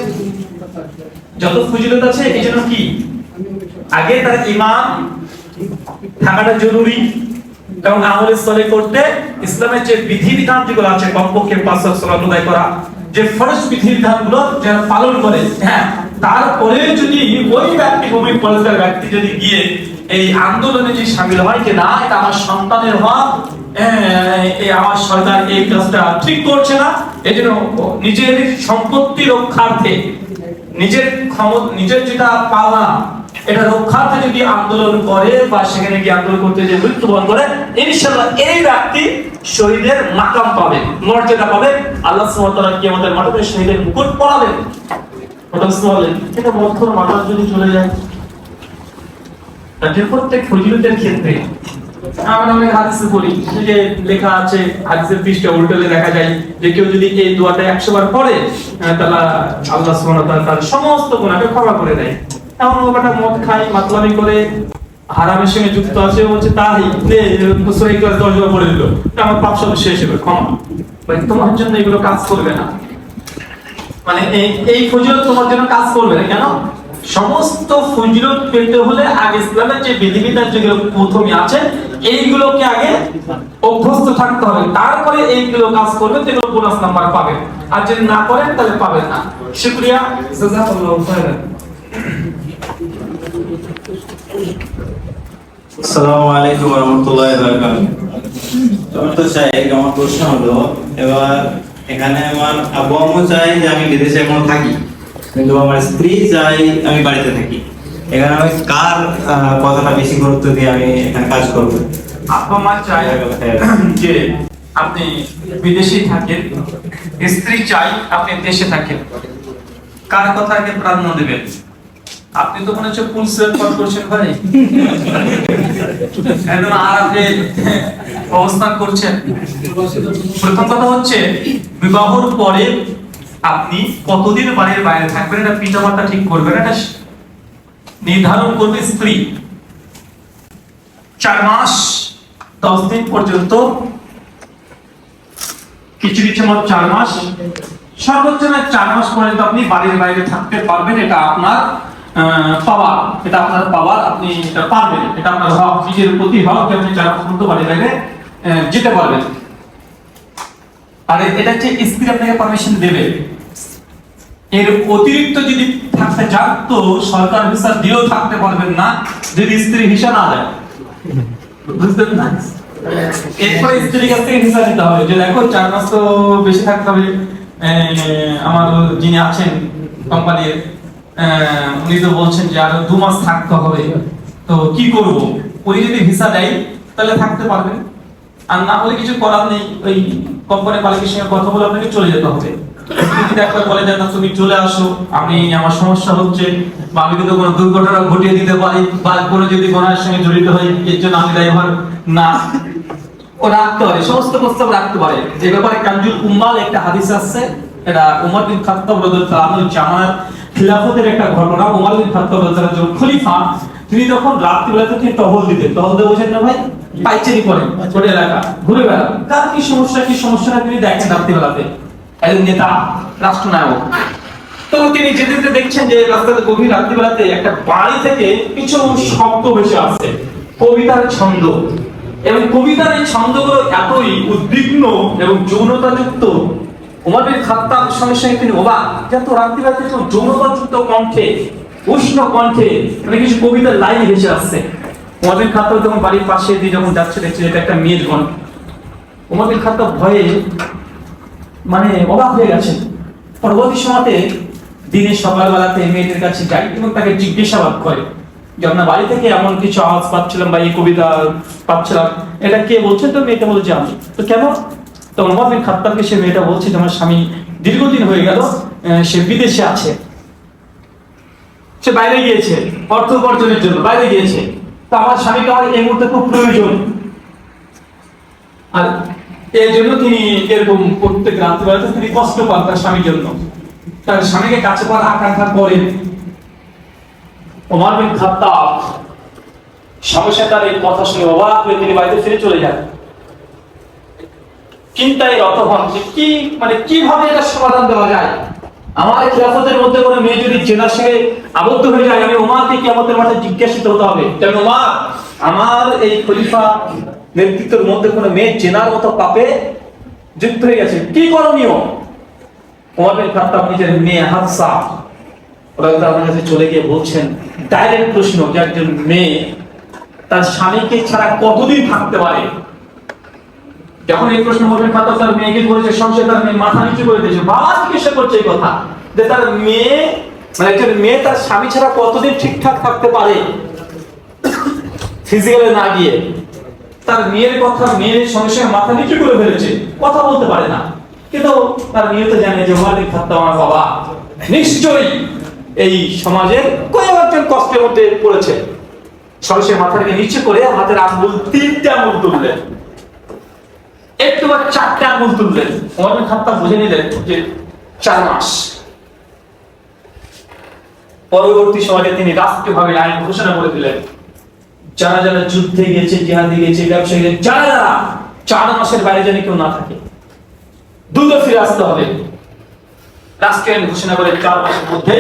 যত ফজিলত আছে এই জন্য কি আগে তার ঈমান থাকাটা জরুরি, এবং আমলে সলে করতে ইসলামের যে বিধিবিধান যেগুলো আছে, কমপক্ষে 5 ওয়াক্ত সালাত আদায় করা, যে ফরজ বিধিবিধানগুলো যারা পালন করে, হ্যাঁ, তারপরে যদি ওই ব্যক্তি ভূমি পরিষ্কার ব্যক্তি যদি গিয়ে এই আন্দোলনে যে শামিল হয় যে না এটা আমার সন্তানের হক, আমার সরকার এই কাজটা ঠিক করছে না, এজন্য নিজের সম্পত্তি রক্ষার্থে নিজের যেটা পাওয়া এটা রক্ষার্থে যদি আন্দোলন করে বা সেখানে গিয়ে আন্দোলন করতে যে মৃত্যুবরণ করে, ইনশাআল্লাহ এই ব্যক্তি শহীদের মাকাম পাবে, মর্যাদা পাবে। আল্লাহ সুবহানাহু ওয়া তাআলা কিয়ামতের মাঠে শহীদের মুকুট পরাবেন। ওটা বলেন এটা মধ্যম মাথা যদি চলে যায়, তাহলে প্রত্যেক ফজিলতের ক্ষেত্রে আমরা অনেক হাদিসে পড়ি যে লেখা আছে, হাদিসের পৃষ্ঠা উল্টালে দেখা যায় যে কেউ যদি এই দোয়াটা 100 বার পড়ে তাহলে আল্লাহ সুবহানাহু ওয়া তাআলা তার সমস্ত গুনাহকে ক্ষমা করে দেয়। এমন ওটা মদ খাই, মাতলামি করে, হারামের সঙ্গে যুক্ত আছে, হচ্ছে তাই সূরা ইখলাস 10 বার পড়ে দিল, আমার পাপ সব শেষ হবে, ক্ষমা। ভাই তোমার জন্য এগুলো কাজ করবে না, মানে এই ফজিলত তোমার জন্য কাজ করবে না। কেন? সমস্ত ফজিলত পেতে হলে আগে ইসলামের যে বিধিবিধান যেগুলো প্রথমে আছে এইগুলোকে আগে অভ্যস্ত থাকতে হবে, তারপরে এইগুলো কাজ করবে, এগুলো বোনাস নাম্বার পাবে। আর যদি না করেন তাহলে পাবেন না। শুকরিয়া, জাযাকাল্লাহু খায়রান। আসসালামু আলাইকুম ওয়া রাহমাতুল্লাহি ওয়া বারাকাতুহু। তো সাহেব, আমার প্রশ্ন হলো, এবার এখানে আমার আব্বু আম্মু চাই যে আমি বিদেশে এখন থাকি, কিন্তু আমার স্ত্রী চাই আমি বাড়িতে থাকি। এখানে আমি কার কথাটা বেশি গুরুত্ব দিয়ে আমি এখানে কাজ করব? আব্বা মা চাই যে আপনি বিদেশে থাকেন, স্ত্রী চাই আপনি দেশে থাকেন, কার কথাকে প্রাধান্য দেবেন? আপনি তো মনে হচ্ছে ফুল সেট পার করছেন ভাই, একদম আরামে অবস্থান করছেন। প্রথম কথা হচ্ছে বিবাহর পরে আপনি কতদিন বাড়ির বাইরে থাকবেন এটা পিতামাতা ঠিক করবেন, এটা নির্ধারণ করবে স্ত্রী। 4 মাস 10 দিন পর্যন্ত, কিছু কিছু মত 4 মাস, সর্বোচ্চ না 4 মাস পর্যন্ত আপনি বাড়ির বাইরে থাকতে পারবেন। এটা আপনার পাওয়ার, এটা আপনার পাওয়ার, আপনি এটা পারবেন, এটা আপনার হক, নিজের প্রতি হক যে আপনি 4 মাস পর্যন্ত বাড়ির বাইরে যেতে পারবেন। আর এটা হচ্ছে স্ত্রী আপনাকে পারমিশন দেবে। এর অতিরিক্ত যদি থাকতে চান তো সরকার ভিসা দিয়েও থাকতে পারবেন না যদি স্ত্রী ভিসা না দেয়, বুঝলেন না? এরপরে স্ত্রীর কাছ থেকে ভিসা নিতে হবে যে দেখো 4 মাস তো বেশি থাকতে হবে। আমার যিনি আছেন কোম্পানির উনি তো বলছেন যে আরো 2 মাস থাকতে হবে, তো কি করব? উনি যদি ভিসা দেয় তাহলে থাকতে পারবেন, আর না হলে কিছু করার নেই, ওই কোম্পানির মালিকের সঙ্গে কথা বলে আপনাকে চলে যেতে হবে। যদি একবার বলে যে না তুমি চলে আসো, আমি আমার সমস্যা হচ্ছে বা আমি কিন্তু কোনো দুর্ঘটনা ঘটিয়ে দিতে পারি বা কোনো যদি গুনাহের সঙ্গে জড়িত হই, এর জন্য আমি ড্রাইভার না, ও রাখতে পারে, সমস্ত প্রস্তাব রাখতে পারে। যে ব্যাপারে কানজুল উম্মাল একটা হাদিস আছে, এটা উমর বিন খাত্তাব রাদিয়াল্লাহু আনহু জামার খিলাফতের একটা ঘটনা। উমর বিন খাত্তাব রাদিয়াল্লাহু আনহু খলিফা, তিনি যখন রাত্রিবেলাতে তিনি টহল দিতেন, টহল দিয়ে বোঝেন না ভাই, পাইচারি করেন ছোট এলাকা ঘুরে বেড়ান, কার কি সমস্যা তিনি দেখেন রাত্রিবেলাতে। একজন নেতা, রাষ্ট্রনায়ক, তো তিনি যেতে যেতে দেখছেন যে রাস্তাতে গভীর রাত্রিবেলাতে একটা বাড়ি থেকে কিছু শব্দ ভেসে আসছে, কবিতার ছন্দ, এবং কবিতার এই ছন্দগুলো এতই উদ্বিগ্ন এবং যৌনতাযুক্ত। ওমর বিন খাত্তাব সঙ্গে সঙ্গে তিনি অবাক, যে এত রাত্রিবেলাতে যৌনতাযুক্ত কণ্ঠে, উষ্ণ কণ্ঠে মানে কিছু কবিতার লাইন ভেসে আসছে। ওমর বিন খাত্তাব যখন বাড়ির পাশে দিয়ে যখন যাচ্ছে, দেখছে এটা একটা মেয়ের কণ্ঠ। ওমর বিন খাত্তাব ভয়ে মানে অবাক হয়ে গেছেন। পরবর্তী সময়তে দিনের সকালবেলাতে মেয়েটির কাছে যাই এবং তাকে জিজ্ঞাসাবাদ করে যে আপনার বাড়ি থেকে এমন কিছু আওয়াজ পাচ্ছিলাম বা এই কবিতা পাচ্ছিলাম, এটা কে বলছেন? তো মেয়েটা বলছে আমি। তো কেন? তো ওমর বিন খাত্তাবকে সে মেয়েটা বলছে যে আমার স্বামী দীর্ঘদিন হয়ে গেল সে বিদেশে আছে, সে বাইরে গিয়েছে অর্থ উপার্জনের জন্য, বাইরে গিয়েছে, তো আমার স্বামীকে আমার এই মুহূর্তে খুব প্রয়োজন, আর এর জন্য তিনি এরকম প্রত্যেক রাত্রিবেলাতে তিনি কষ্ট পান তার স্বামীর জন্য, তার স্বামীকে কাছে পাওয়ার আকাঙ্ক্ষা করেন। ওমর বিন খাত্তাব সমস্যা তার এই কথা শুনে অবাক হয়ে তিনি বাড়িতে ফিরে চলে যান। চিন্তায় রত হন যে কি মানে কিভাবে এটা সমাধান দেওয়া যায়। আমার খিলাফতের মধ্যে কোনো মেয়ে যদি জেনার সঙ্গে আবদ্ধ হয়ে যায়, আমি ওমরকে কিয়ামতের মাঠে জিজ্ঞাসিত হতে হবে, কারণ ওমর আমার এই খলিফা নেতৃত্বের মধ্যে কোনো মেয়ে জেনার মতো পাপে যুক্ত হয়ে গেছে, কি করণীয়? ওমর বিন খাত্তাব নিজের মেয়ে হাফসা রাদিয়াল্লাহু আনহার কাছে চলে গিয়ে বলছেন, ডাইরেক্ট প্রশ্ন, যে একজন মেয়ে তার স্বামীকে ছাড়া কতদিন থাকতে পারে? যখন এই প্রশ্ন ওমর বিন খাত্তাব তার মেয়েকে করেছে, সংসারে তার মেয়ে মাথা নিচু করে দিয়েছে, বারবার জিজ্ঞাসা করছে এই কথা যে তার মেয়ে মানে একজন মেয়ে তার স্বামী ছাড়া কতদিন ঠিকঠাক থাকতে পারে ফিজিক্যালি না গিয়ে। তার মেয়ের কথা, মেয়ের সঙ্গে সঙ্গে মাথা নিচু করে ফেলেছে, কথা বলতে পারে না, কিন্তু তার মেয়ে তো জানে যে ওমর বিন খাত্তাব আমার বাবা, নিশ্চয়ই এই সমাজের কোন একজন কষ্টের মধ্যে পড়েছে। সরাসরি মাথাটাকে নিচু করে হাতের আঙ্গুল 3টে আঙ্গুল তুললেন, একটু বা 4টে আঙ্গুল তুললেন। ওমর বিন খাত্তাব বুঝে নিলেন যে 4 মাস। পরবর্তী সময়ে তিনি রাষ্ট্রীয়ভাবে আইন ঘোষণা করে দিলেন, যারা যারা যুদ্ধে গিয়েছে, জিহাদে গিয়েছে, ব্যবসায়ী গিয়েছে, যারা যারা 4 মাসের বাইরে যেন কেউ না থাকে, দ্রুত ফিরে আসতে হবে। রাষ্ট্রীয় আইন ঘোষণা করে 4 মাসের মধ্যে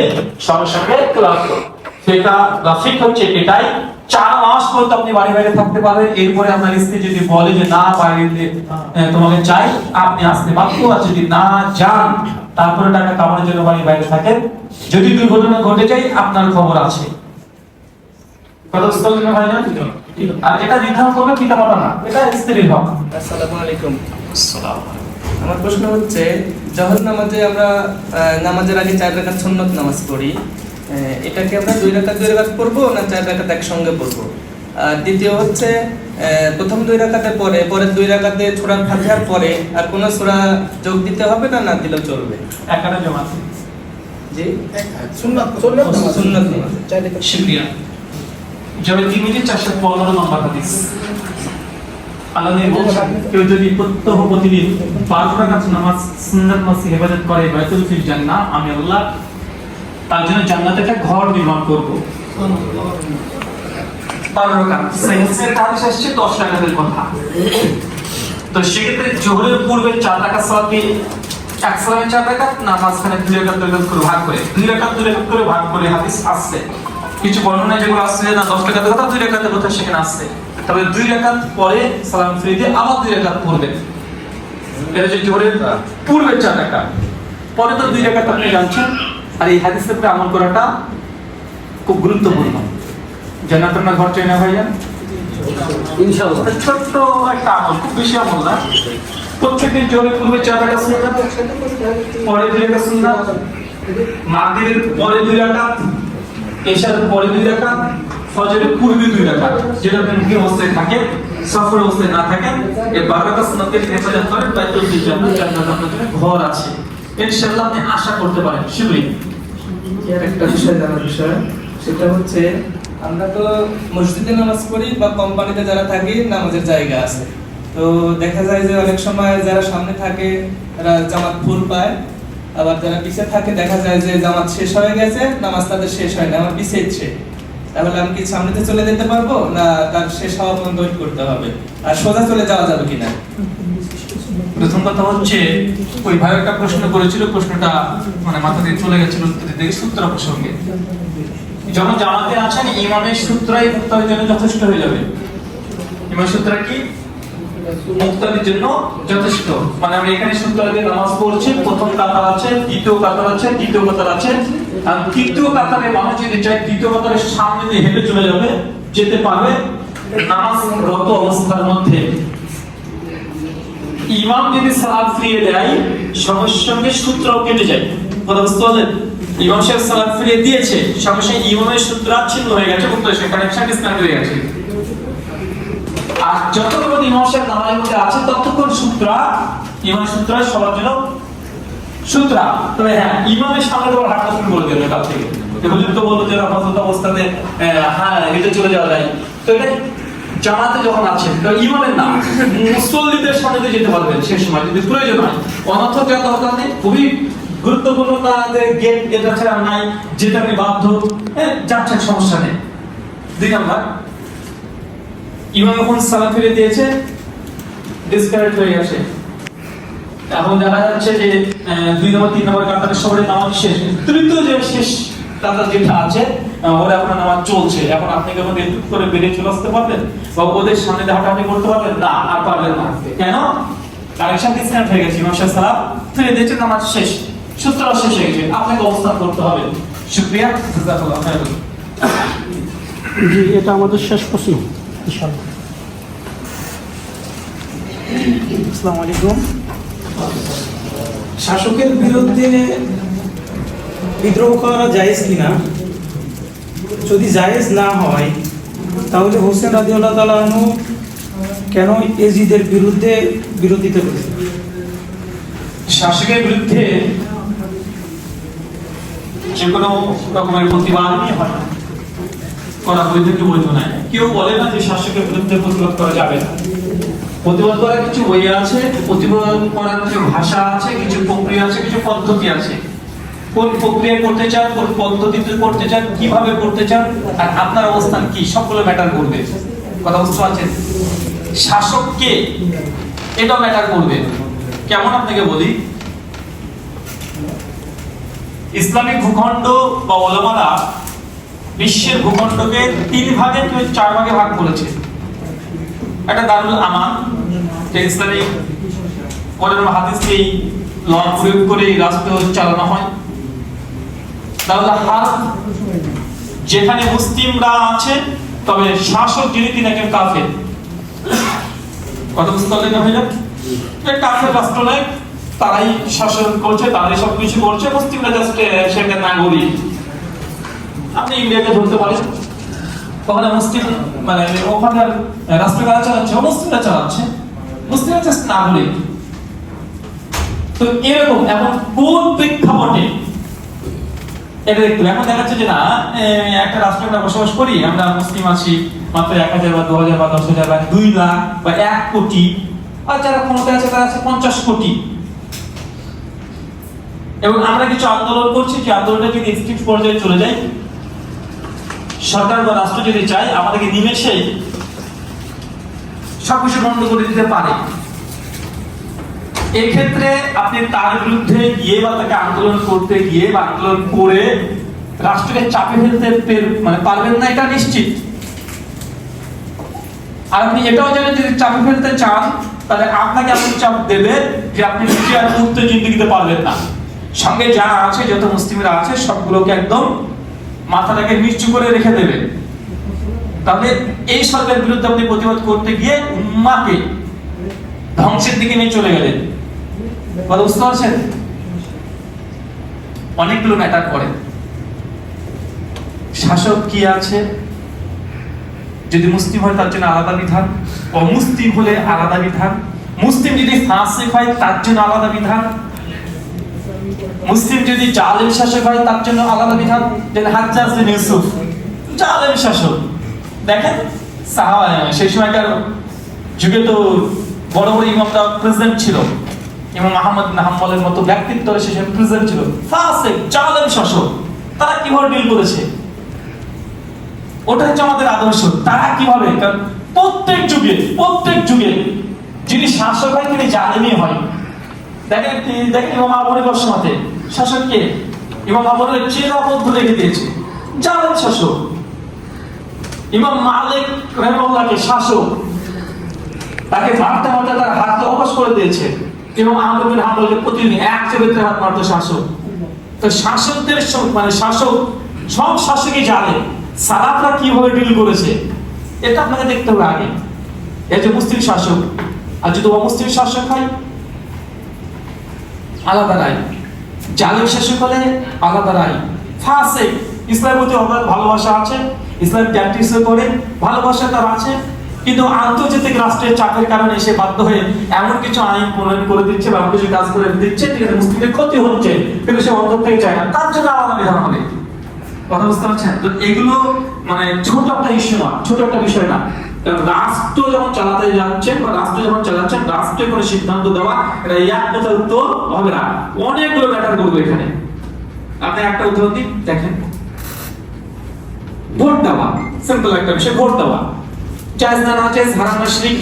সমস্যাকে ক্লাস করো। সেটা রাফিক হচ্ছে এটাই, 4 মাস পর্যন্ত আপনি বাড়ি বাইরে থাকতে পারবেন। এরপরে আপনার স্ত্রী যদি বলে যে না বাইরে তোমাকে চাই, আপনি আসতে বাধ্য, আর যদি না যান তারপরে টাকা কামানোর জন্য বাড়ি বাইরে থাকেন, যদি দুর্ঘটনা ঘটে যায় আপনার খবর আছে। কথা বুঝতে পারলেন ভাই? আর এটা নির্ধারণ করবে পিতামাতা না, এটা স্ত্রীর হক। আসসালামু আলাইকুম। আমার প্রশ্ন হচ্ছে, জহর নামাজে আমরা নামাজের আগে 4 রাকাত সুন্নত নামাজ পড়ি, এটাকে আমরা 2 রাকাত পড়বো না 4 রাকাত একসঙ্গে পড়বো? আর দ্বিতীয় হচ্ছে, প্রথম 2 রাকাতের পরে পরের 2 রাকাতে সূরা ফাতিহার পরে আর কোন সূরা যোগ দিতে হবে না, না দিলেও চলবে? একাটা জমা জি সুন্নাত সুন্নাত নামাজ চাইলে শুকরিয়া। যাবে তিরমিজি 415 নম্বর হাদিস। আল্লাহ নবী বলেন, কেউ যদি প্রত্যহ প্রতিদিন 12 রাকাত নামাজ সুন্নাত নামাজ ইবাদত করে বাইতুল ফিল জান্নাহ, আমি আল্লাহ তার জন্য জান্নাতে একটা ঘর নির্মাণ করব। 12 রাকাত সেন্সের হাদিস আসছে 10 রাকাতের কথা। তো সেক্ষেত্রে জোহরের পূর্বে 4 রাকাত সালাত কি এক সালামে 4 রাকাত না মাঝখানে 2 রাকাত 2 রাকাত করে ভাগ করে 2 রাকাত 2 রাকাত করে ভাগ করে হাদিস আসছে। কিছু বর্ণনায় যেগুলো আসছে না 10 রাকাতের কথা 2 রাকাতের কথা সেখানে আসছে। তবে 2 রাকাত পরে সালাম ফিরে দিয়ে আবার 2 রাকাত পড়বে। এটা যে জোহরের পূর্বে 4 রাকাত, পরে তো 2 রাকাত আপনি জানছেন। আর এই হাদিসের উপরে আমল করাটা খুব গুরুত্বপূর্ণ। জান্নাতের না ঘর চাই না ভাইয়া? ইনশাআল্লাহ। ছোট্ট একটা আমল, খুব বেশি আমল না। প্রত্যেকদিন জোহরের পূর্বে 4 রাকাত সুন্নাত, পরে 2 রাকাত সুন্নাত, মাগরিবের পরে 2 রাকাত, এশার পরে 2 রাকাত, ফজরের পূর্বে 2 রাকাত। যেটা আপনি মুখে অবস্থায় থাকেন, সফর অবস্থায় না থাকেন, এই 12 রাকাত সুন্নাতের হেফাজত করেন, বাইতুল ফিল জান্নাত, জান্নাত আপনার জন্য ঘর আছে। ইনশাআল্লাহ আপনি আশা করতে পারেন। শিবলি একটা বিষয় জানার বিষয়, সেটা হচ্ছে আমরা তো মসজিদে নামাজ পড়ি বা কোম্পানিতে যারা থাকি নামাজের জায়গা আছে। তো দেখা যায় যে অনেক সময় যারা সামনে থাকে তারা জামাত ফুল পায়, আবার যারা পিছে থাকে দেখা যায় যে জামাত শেষ হয়ে গেছে, নামাজ তাদের শেষ হয় না, আমার পিছিয়েছে। তাহলে আমি কি সামনেতে চলে যেতে পারবো না তার শেষ হওয়া পর্যন্ত ওয়েট করতে হবে? আর সোজা চলে যাওয়া যাবে কিনা? প্রথম কথা হচ্ছে, ওই ভাই একটা প্রশ্ন করেছিল, প্রশ্নটা মানে মাথা দিয়ে চলে গেছিল দেখি সূত্র প্রসঙ্গে। যখন জামাতে আছেন, ইমামের সূত্রাই মুক্তাদের জন্য যথেষ্ট হয়ে যাবে। ইমামের সূত্র কি মুক্তাদের জন্য যথেষ্ট। মানে আমি এখানে সূত্র দিয়ে নামাজ পড়ছি, প্রথম কাতার আছে, দ্বিতীয় কাতার আছে, তৃতীয় কাতার আছে, আর তৃতীয় কাতারে মানুষ যদি চায় তৃতীয় কাতারের সামনে দিয়ে হেঁটে চলে যাবে, যেতে পারবে নামাজ রত অবস্থার মধ্যে। ইমাম যদি সালাত ফিরিয়ে দেয়, সঙ্গে সঙ্গে সূত্রও কেটে যায়। কথা বুঝতে পারলেন? ইমাম সাহেব সালাত ফিরিয়ে দিয়েছে, সঙ্গে সঙ্গে ইমামের সূত্র ছিন্ন হয়ে গেছে, কানেকশন ডিসকানেক্ট হয়ে গেছে। আর যতক্ষণ ইমাম সাহেব নামাজের মধ্যে আছে ততক্ষণ ইমাম সূত্র সবার জন্য সূত্র। তবে হ্যাঁ, ইমামের সামনে তোমার হাঁটা শুরু করে দেবে কাল থেকে। হুজুর তো বললো যে হযরত অবস্থাতে হ্যাঁ হেঁটে চলে যাওয়া যায়। তো এটা জামাতে যখন আছেন, তো ইমামের না, মুসল্লিদের সামনে দিয়ে যেতে পারবেন সেই সময় যদি প্রয়োজন হয়। অনর্থক যা দরকার নেই, খুবই গুরুত্বপূর্ণ না যে গেট এটা ছাড়া নাই, যেটা আপনি বাধ্য যাচ্ছেন, সমস্যা নেই। 2 নাম্বার, ইমাম যখন সালাম ফিরে দিয়েছে, ডিসকানেক্ট হয়ে গেছে। এখন দেখা যাচ্ছে যে 2 নম্বর 3 নম্বর কাতারের সবাই নামাজ শেষ, তৃতীয় যে শেষ কাতার যেটা আছে ওরা আপনার নামাজ চলছে। এখন আপনি কি আমাদের একটু করে বেরিয়ে চলে আসতে পারবেন বা ওদের সামনে হাঁটাহাঁটি করতে পারবেন? না, আর পারবেন না। কেন? কানেকশন ডিসকানেক্ট হয়ে গেছে। ইমাম সাহেব সালাম ফিরে দিয়েছে, নামাজ শেষ, সূত্র শেষ হয়ে গেছে, আপনাকে অবস্থান করতে হবে। শুকরিয়া, জাযাকাল্লাহ খাইরান। জি, এটা আমাদের শেষ প্রশ্ন ইনশাআল্লাহ। আসসালামু আলাইকুম। শাসকের বিরুদ্ধে বিদ্রোহ করা জায়েজ কিনা? যদি জায়েজ না হয় তাহলে হোসেন রাদিয়াল্লাহু তাআলা আনহু কেন এজিদের বিরুদ্ধে বিরোধিতা করেছেন? শাসকের বিরুদ্ধে যে কোনো রকমের প্রতিবাদ হয় না, করা বৈধ কি বৈধ নাই। কেউ বলে না যে শাসকের বিরুদ্ধে প্রতিবাদ করা যাবে না। প্রতিবাদ করার কিছু ওয়ে আছে, প্রতিবাদ করার কিছু ভাষা আছে, কিছু প্রক্রিয়া আছে, কিছু পদ্ধতি আছে। কোন প্রক্রিয়া করতে চান, কোন পদ্ধতিতে করতে চান, কিভাবে করতে চান, আর আপনার অবস্থান কি, সবগুলো ম্যাটার করবে। কথা বুঝতে পারছেন? শাসককে এটা ম্যাটার করবে। কেমন আপনাকে বলি, ইসলামিক ভূখণ্ড বা ওলামারা বিশ্বের ভূখণ্ডকে 3 ভাগে 4 ভাগে ভাগ করেছে। একটা দারুল আমান, যে ইসলামিক কোরআন ও হাদিসে ল প্রয়োগ করে রাষ্ট্র চালানো হয়। দারুল হারব, যেখানে মুসলিমরা আছে তবে শাসক যিনি তিনি একজন কাফের। কথা বুঝতে পারলেন না ভাইয়া? কাফের রাষ্ট্র নয়, তারাই শাসন করছে, তারাই সবকিছু করছে, মুসলিমরা জাস্ট সেটা নাগরিক। আপনি ইন্ডিয়াকে ধরতে পারেন, ওখানে মুসলিম মানে ওখানে রাষ্ট্র কারা চালাচ্ছে, মুসলিমরা চালাচ্ছে, মুসলিমরা জাস্ট নাগরিক। তো এরকম এখন কোন প্রেক্ষাপটে এটা দেখতে হবে। এখন দেখা যাচ্ছে যে না একটা রাষ্ট্রে আমরা বসবাস করি, আমরা মুসলিম আছি মাত্র 1000 বা 2000 বা 10,000 বা 2 লাখ বা 1 কোটি, আর যারা ক্ষমতায় আছে তারা আছে 50 কোটি। এবং আমরা কিছু আন্দোলন করছি, যে আন্দোলনটা যদি এক্সট্রিম পর্যায়ে চলে যায়, সরকার বা রাষ্ট্র যদি চায় আমাদেরকে নিমেষেই সবকিছু বন্ধ করে দিতে পারে। এই ক্ষেত্রে আপনি তার বিরুদ্ধে গিয়ে বা তাকে আন্দোলন করতে গিয়ে বা আন্দোলন করে রাষ্ট্রকে চাপে ফেলতে মানে পারবেন না, এটা নিশ্চিত। আর আপনি এটাও জানেন যদি চাপে ফেলতে চান তাহলে আপনাকে এমন চাপ দেবে যে আপনি নিজে আর মুক্ত জিন্দেগিতে পারবেন না। সঙ্গে যারা আছে, যত মুসলিমরা আছে, সবগুলোকে একদম মাথাটাকে নিচু করে রেখে দেবে। তাহলে এই সরকারের বিরুদ্ধে আপনি প্রতিবাদ করতে গিয়ে উম্মাকে ধ্বংসের দিকে নিয়ে চলে গেলেন। কথা বুঝতে পারছেন? অনেকগুলো ম্যাটার করে। শাসক কি আছে, যদি মুসলিম হয় তার জন্য আলাদা বিধান, অমুসলিম হলে আলাদা বিধান, মুসলিম যদি ফাসিক হয় তার জন্য আলাদা বিধান, মুসলিম যদি জালেম শাসক হয় তার জন্য আলাদা বিধান। যেন হাজ্জাজ বিন ইউসুফ জালেম শাসক, দেখেন সাহাবা সেই সময়কার যুগে তো বড় বড় ইমামরা প্রেসিডেন্ট ছিল, ইমাম আহমদ বিন হাম্বলের মতো ব্যক্তিত্ব সেই সময় প্রেসিডেন্ট ছিল, ফাসিক জালেম শাসক। তারা কিভাবে ডিল করেছে, ওটা হচ্ছে আমাদের আদর্শ। তারা কিভাবে, কারণ প্রত্যেক যুগে যিনি শাসক হয় তিনি জালেমই হয়। দেখেন ইমাম আবু হানিফার সময়তে শাসক কে? ইমাম আবু হানিফা চিরাবদ্ধ রেখে দিয়েছে, জালেম শাসক। ইমাম মালিক রাহিমাহুল্লাহকে শাসক, তাকে মারতে মারতে তার হাতকে অবশ করে দিয়েছে। ইমাম আহমদ বিন হাম্বলকে প্রতিদিন এক চেবেতে হাত মারতো শাসক। তো শাসকদের মানে শাসক, সব শাসকই জানে সালাফরা কিভাবে ডিল করেছে, এটা আপনাকে দেখতে হবে আগে। এই যে মুসলিম শাসক, আর যদি অমুসলিম শাসক হয় আলাদা রায়, জালেম শাসক হলে আলাদা রায়। ফাসিক, ইসলামের প্রতি ভালোবাসা আছে, ইসলাম প্র্যাকটিসও করে, ভালোবাসা তার আছে, কিন্তু আন্তর্জাতিক রাষ্ট্রের চাপের কারণে সে বাধ্য হয়ে এমন কিছু আইন প্রণয়ন করে দিচ্ছে বা কিছু কাজ করে দিচ্ছে যেখানে মুসলিমদের ক্ষতি হচ্ছে, কিন্তু সে অন্তর থেকে চায় না, তার জন্য আলাদা বিধান হবে। কথা বুঝতে পারছেন? তো এগুলো মানে ছোট একটা ইস্যু না, ছোট একটা বিষয় না। রাষ্ট্র যখন চালাতে যাচ্ছেন বা রাষ্ট্র যখন চালাচ্ছেন, রাষ্ট্রের কোনো সিদ্ধান্ত দেওয়া এটা এক কথার উত্তর হবে না, অনেকগুলো ম্যাটার করবে এখানে। আপনি একটা উদাহরণ দিন, দেখেন ভোট দেওয়া, সিম্পল একটা বিষয়, ভোট দেওয়া জায়েজ না না জায়েজ, হারাম না শিরক?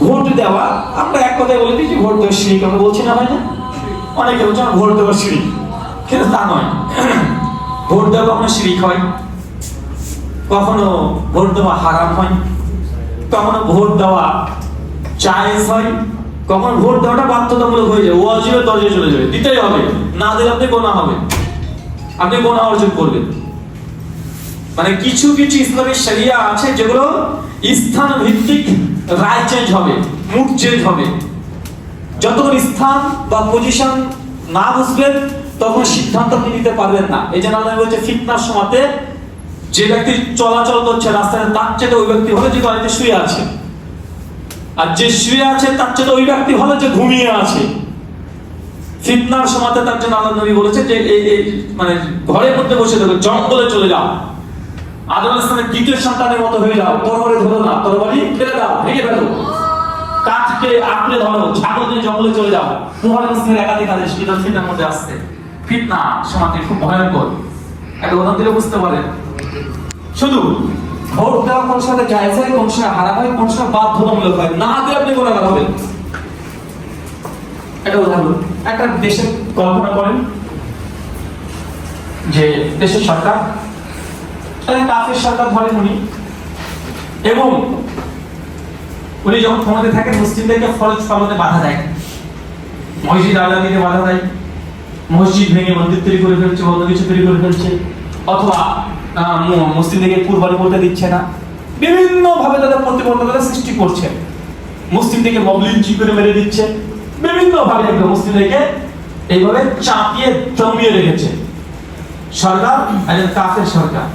ভোট দেওয়া আমরা এক কথায় বলে দিই যে ভোট দেওয়া শিরক, আমরা বলছি না ভাই না? অনেকে বলছে ভোট দেওয়া শিরক, কিন্তু তা নয়। ভোট দেওয়া কখনো শিরক হয়, কখনো ভোট দেওয়া হারাম হয়, কখনো ভোট দেওয়া জায়েজ হয়, কখনো ভোট দেওয়াটা বাধ্যতামূলক হয়ে যায়, ওয়াজিবের দরজায় চলে যাবে, দিতেই হবে, না দিলে আপনি গোনাহ হবে, আপনি গোনাহ অর্জন করবেন। মানে কিছু কিছু ইসলামের শরিয়া আছে যেগুলো স্থান ভিত্তিক রায় চেঞ্জ হবে, মুড চেঞ্জ হবে। যতক্ষণ স্থান বা পজিশন না বুঝবেন তখন সিদ্ধান্ত আপনি নিতে পারবেন না। এই জন্য আল্লাহ বলছে ফিতনার সময়তে যে ব্যক্তি চলাচল করছে রাস্তায় তার চেয়ে ওই ব্যক্তি হলো যে বাড়িতে শুয়ে আছে, আর যে শুয়ে আছে তার চেয়ে ওই ব্যক্তি হলো যে ঘুমিয়ে আছে। ফিতনার সময়তে তার জন্য আল্লাহ নবী বলেছে যে মানে ঘরের মধ্যে বসে থাকো, জঙ্গলে চলে যাও, আদম আলাইহিস সালামের দ্বিতীয় সন্তানের মতো হয়ে যাও, তরবারি ধরো না, তরবারি ফেলে দাও, ভেঙে ফেলো, কাঠকে আঁকড়ে ধরো, ছাগল নিয়ে জঙ্গলে চলে যাও। মুহাম্মদ মুসলিমের একাধিক আদেশ ফিতনার মধ্যে আসছে। ফিতনা সমাজে খুব ভয়ঙ্কর, একটা উদাহরণ দিলে বুঝতে পারেন। শুধু ভোট দেওয়া কোন সময় জায়েজ হয়, কোন সময় হারাম হয়, কোন সময় বাধ্যতামূলক হয়, না দিলে আপনি গুনাহগার হবেন। একটা উদাহরণ, একটা দেশের কল্পনা করেন যে দেশের সরকার, কাফের সরকার ধরেন উনি, এবং উনি যখন ক্ষমতায় থাকেন মুসলিমদেরকে ফরজ পালনে বাধা দেয়, মসজিদ আলাদা দিতে বাধা দেয়, মসজিদ ভেঙে মন্দির তৈরি করে ফেলছে, অন্য কিছু তৈরি করে ফেলছে, অথবা মুসলিমদেরকে কুরবানি করতে দিচ্ছে না, বিভিন্ন ভাবে তাদের প্রতিবন্ধকতা সৃষ্টি করছে, মুসলিমদেরকে মবলিঞ্চি করে মেরে দিচ্ছে, বিভিন্ন ভাবে মুসলিমদেরকে এইভাবে চাপিয়ে জমিয়ে রেখেছে সরকার, একজন কাফের সরকার।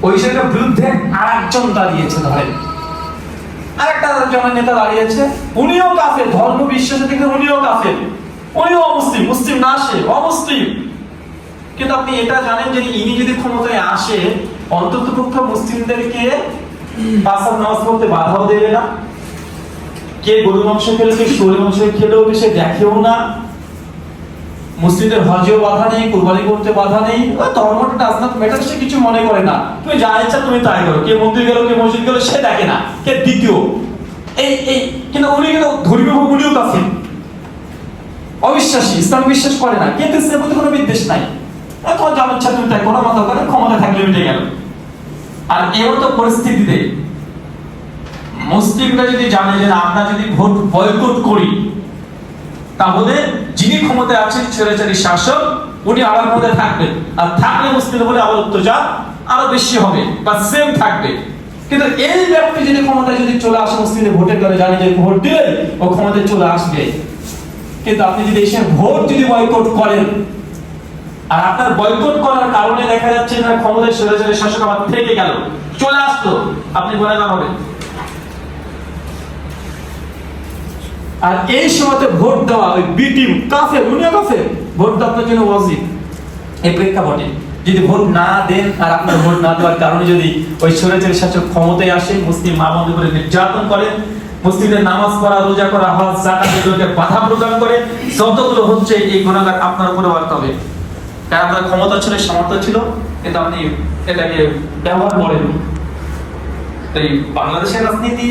ওই সরকারের বিরুদ্ধে আরেকজন দাঁড়িয়েছে, ধরেন আরেকটা জনের নেতা দাঁড়িয়েছে, উনিও কাফের, ধর্ম বিশ্বাসের থেকে উনিও কাফের, উনিও অমুসলিম, মুসলিম না, সে অমুসলিম। কিন্তু আপনি এটা জানেন যে ইনি যদি ক্ষমতায় আসে অন্ততপক্ষ মুসলিমদেরকে পাঁচ ওয়াক্ত নামাজ পড়তে বাধাও দেবে না, কে গরু মাংস খেলে কে শুয়োরের মাংস খেলেও সে দেখেও না, মুসলিমদের হজেও বাধা নেই, কুরবানি করতে বাধা নেই, ধর্মটা ডাজ নট ম্যাটার, সে কিছু মনে করে না, তুমি যা ইচ্ছা তুমি তাই করো, কে মন্দির গেল কে মসজিদ গেল সে দেখে না, কে দ্বিতীয় এই কিন্তু উনি কিন্তু ধর্মীয় উনিও কাফের, অবিশ্বাসী, ইসলাম বিশ্বাস করে না, কিন্তু ইসলামের প্রতি কোনো বিদ্বেষ নাই, তোমার যা ইচ্ছা তুমি তাই করো, মাথা করে ক্ষমতা থাকলে মিটে গেল। আর এমন তো পরিস্থিতিতে মুসলিমরা যদি জানে যে আমরা যদি ভোট বয়কট করি তাহলে যিনি ক্ষমতায় আছেন স্বৈরাচারী শাসক উনি আবার ক্ষমতায় থাকবেন, আর থাকলে মুসলিম বলে আবার অত্যাচার আরো বেশি হবে বা সেম থাকবে। কিন্তু এই ব্যক্তি যদি ক্ষমতায় যদি চলে আসে, মুসলিমদের ভোটের করে জানে যে ভোট দিলে ও ক্ষমতায় চলে আসবে, কিন্তু আপনি যদি এসে ভোট যদি বয়কট করেন আর আপনার বয়কট করার কারণে দেখা যাচ্ছে না ক্ষমতায় স্বৈরাচারী শাসক আবার থেকে গেল, চলে আসতো, আপনি গুনাহগার হবেন। আর এই সময়তে ভোট দেওয়া ওই বি টিম কাফের, উনিও কাফের, ভোট দেওয়া আপনার জন্য ওয়াজিব। এই প্রেক্ষাপটে যদি ভোট না দেন আর আপনার ভোট না দেওয়ার কারণে যদি ওই স্বৈরাচারী শাসক ক্ষমতায় আসে, মুসলিম মা বোনদের উপরে নির্যাতন করেন, মুসলিমদের নামাজ পড়া, রোজা করা, হজ যাকাত এগুলোকে বাধা প্রদান করে, যতগুলো হচ্ছে এই গুনাহগার আপনার উপরে বাড়তে হবে। কারণ আপনার ক্ষমতা ছিল, সামর্থ্য ছিল, কিন্তু আপনি এটাকে ব্যবহার করেন। তাই বাংলাদেশের রাজনীতি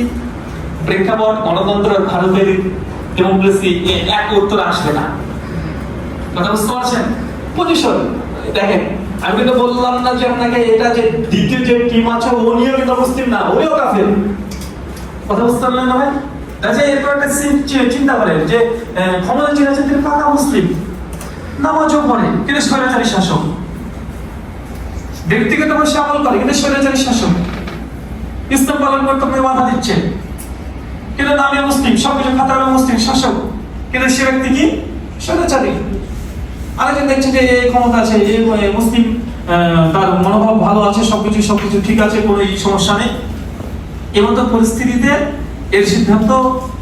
প্রেক্ষাপট, গণতন্ত্র, ভারতের ডেমোক্রেসি এক উত্তর আসবে না, কথা বুঝতে পারছেন? পজিশন দেখেন, আমি কিন্তু বললাম না যে আপনাকে এটা যে দ্বিতীয় যে টিম আছে উনিও কিন্তু মুসলিম না, উনিও কাফের, কথা বুঝতে পারলেন না ভাই? আচ্ছা, এরপর একটা চিন্তা করেন যে ক্ষমতা ছিল তিনি পাকা মুসলিম, নামাজও পড়ে কিন্তু স্বৈরাচারী শাসক, ব্যক্তিগত বসে আমল করে কিন্তু স্বৈরাচারী শাসক, ইসলাম পালন করতে আপনি বাধা দিচ্ছে, কিন্তু নামে মুসলিম, সবকিছু খাতাবে মুসলিম শাসক, কিন্তু সে ব্যক্তি কি স্বৈরাচারী। আরেকজন দেখছে যে এই ক্ষমতা আছে, এই মুসলিম, তার মনোভাব ভালো আছে, সবকিছু ঠিক আছে, কোনো সমস্যা নেই। এমন তো পরিস্থিতিতে এর সিদ্ধান্ত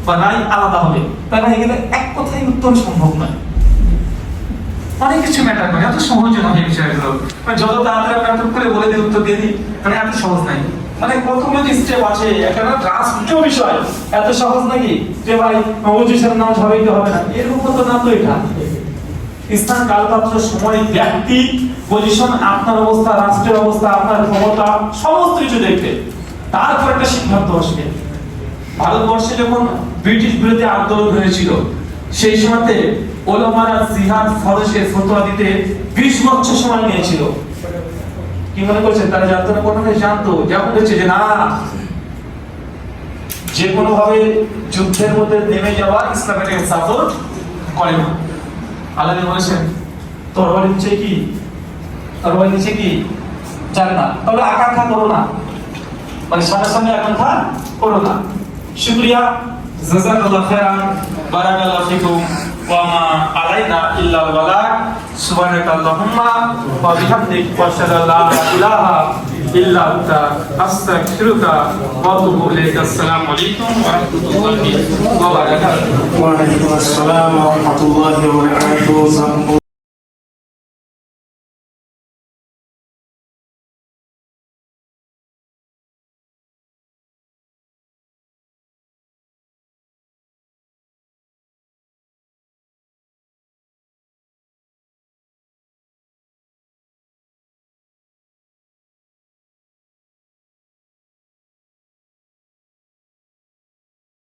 বা রায় আলাদা হবে, তাই না? এখানে এক কথাই উত্তর সম্ভব নয়, অনেক কিছু ম্যাটার করে, এত সহজ নয় এই বিষয়গুলো, মানে যত তাড়াতাড়ি আমরা করে বলে দিই, উত্তর দিয়ে দিই, মানে এত সহজ নাই, মানে প্রথম যে স্টেপ আছে একটা রাষ্ট্রীয় বিষয়, এত সহজ নাকি যে ভাই অপোজিশন নামাজ হবে কি হবে না, এরকম তো না। তো এটা ইসলাম কালপাত্র, সময়, ব্যক্তি, পজিশন, আপনার অবস্থা, রাষ্ট্রের অবস্থা, আপনার ক্ষমতা, সমস্ত কিছু দেখবে, তারপর একটা সিদ্ধান্ত আসবে। ভারতবর্ষে যখন ব্রিটিশ বিরোধী আন্দোলন হয়েছিল সেই সময়তে ওলামারা জিহাদ ফরজের ফতোয়া দিতে 20 বছর সময় নিয়েছিল। কি মনে করছেন তারা জানতো না? কোন জানতো, যেমন হচ্ছে যে না, যে কোনো ভাবে যুদ্ধের মধ্যে নেমে যাওয়া ইসলামের সাপোর্ট করে না। আল্লাহ বলেছেন তরবারি নিচে কি, তরবারি নিচে কি জানে না, তবে আকাঙ্ক্ষা করো না, মানে সামনে আকাঙ্ক্ষা করো না। শুকরিয়া, জাযাকাল্লাহু খাইরান, বারাকাল্লাহু ফিকুম, ওয়া মা আলাইনা ইল্লাল বালাগ। সুবহানাকাল্লাহুম্মা ওয়া বিহামদিক, ওয়া আশহাদু আল্লা ইলাহা ইল্লা আনতা, আস্তাগফিরুকা ওয়া আতুবু ইলাইক। আসসালামু আলাইকুম ওয়া রাহমাতুল্লাহি ওয়া বারাকাতুহু। ওয়া আলাইকুম আসসালাম ওয়া রাহমাতুল্লাহি ওয়া বারাকাতুহু।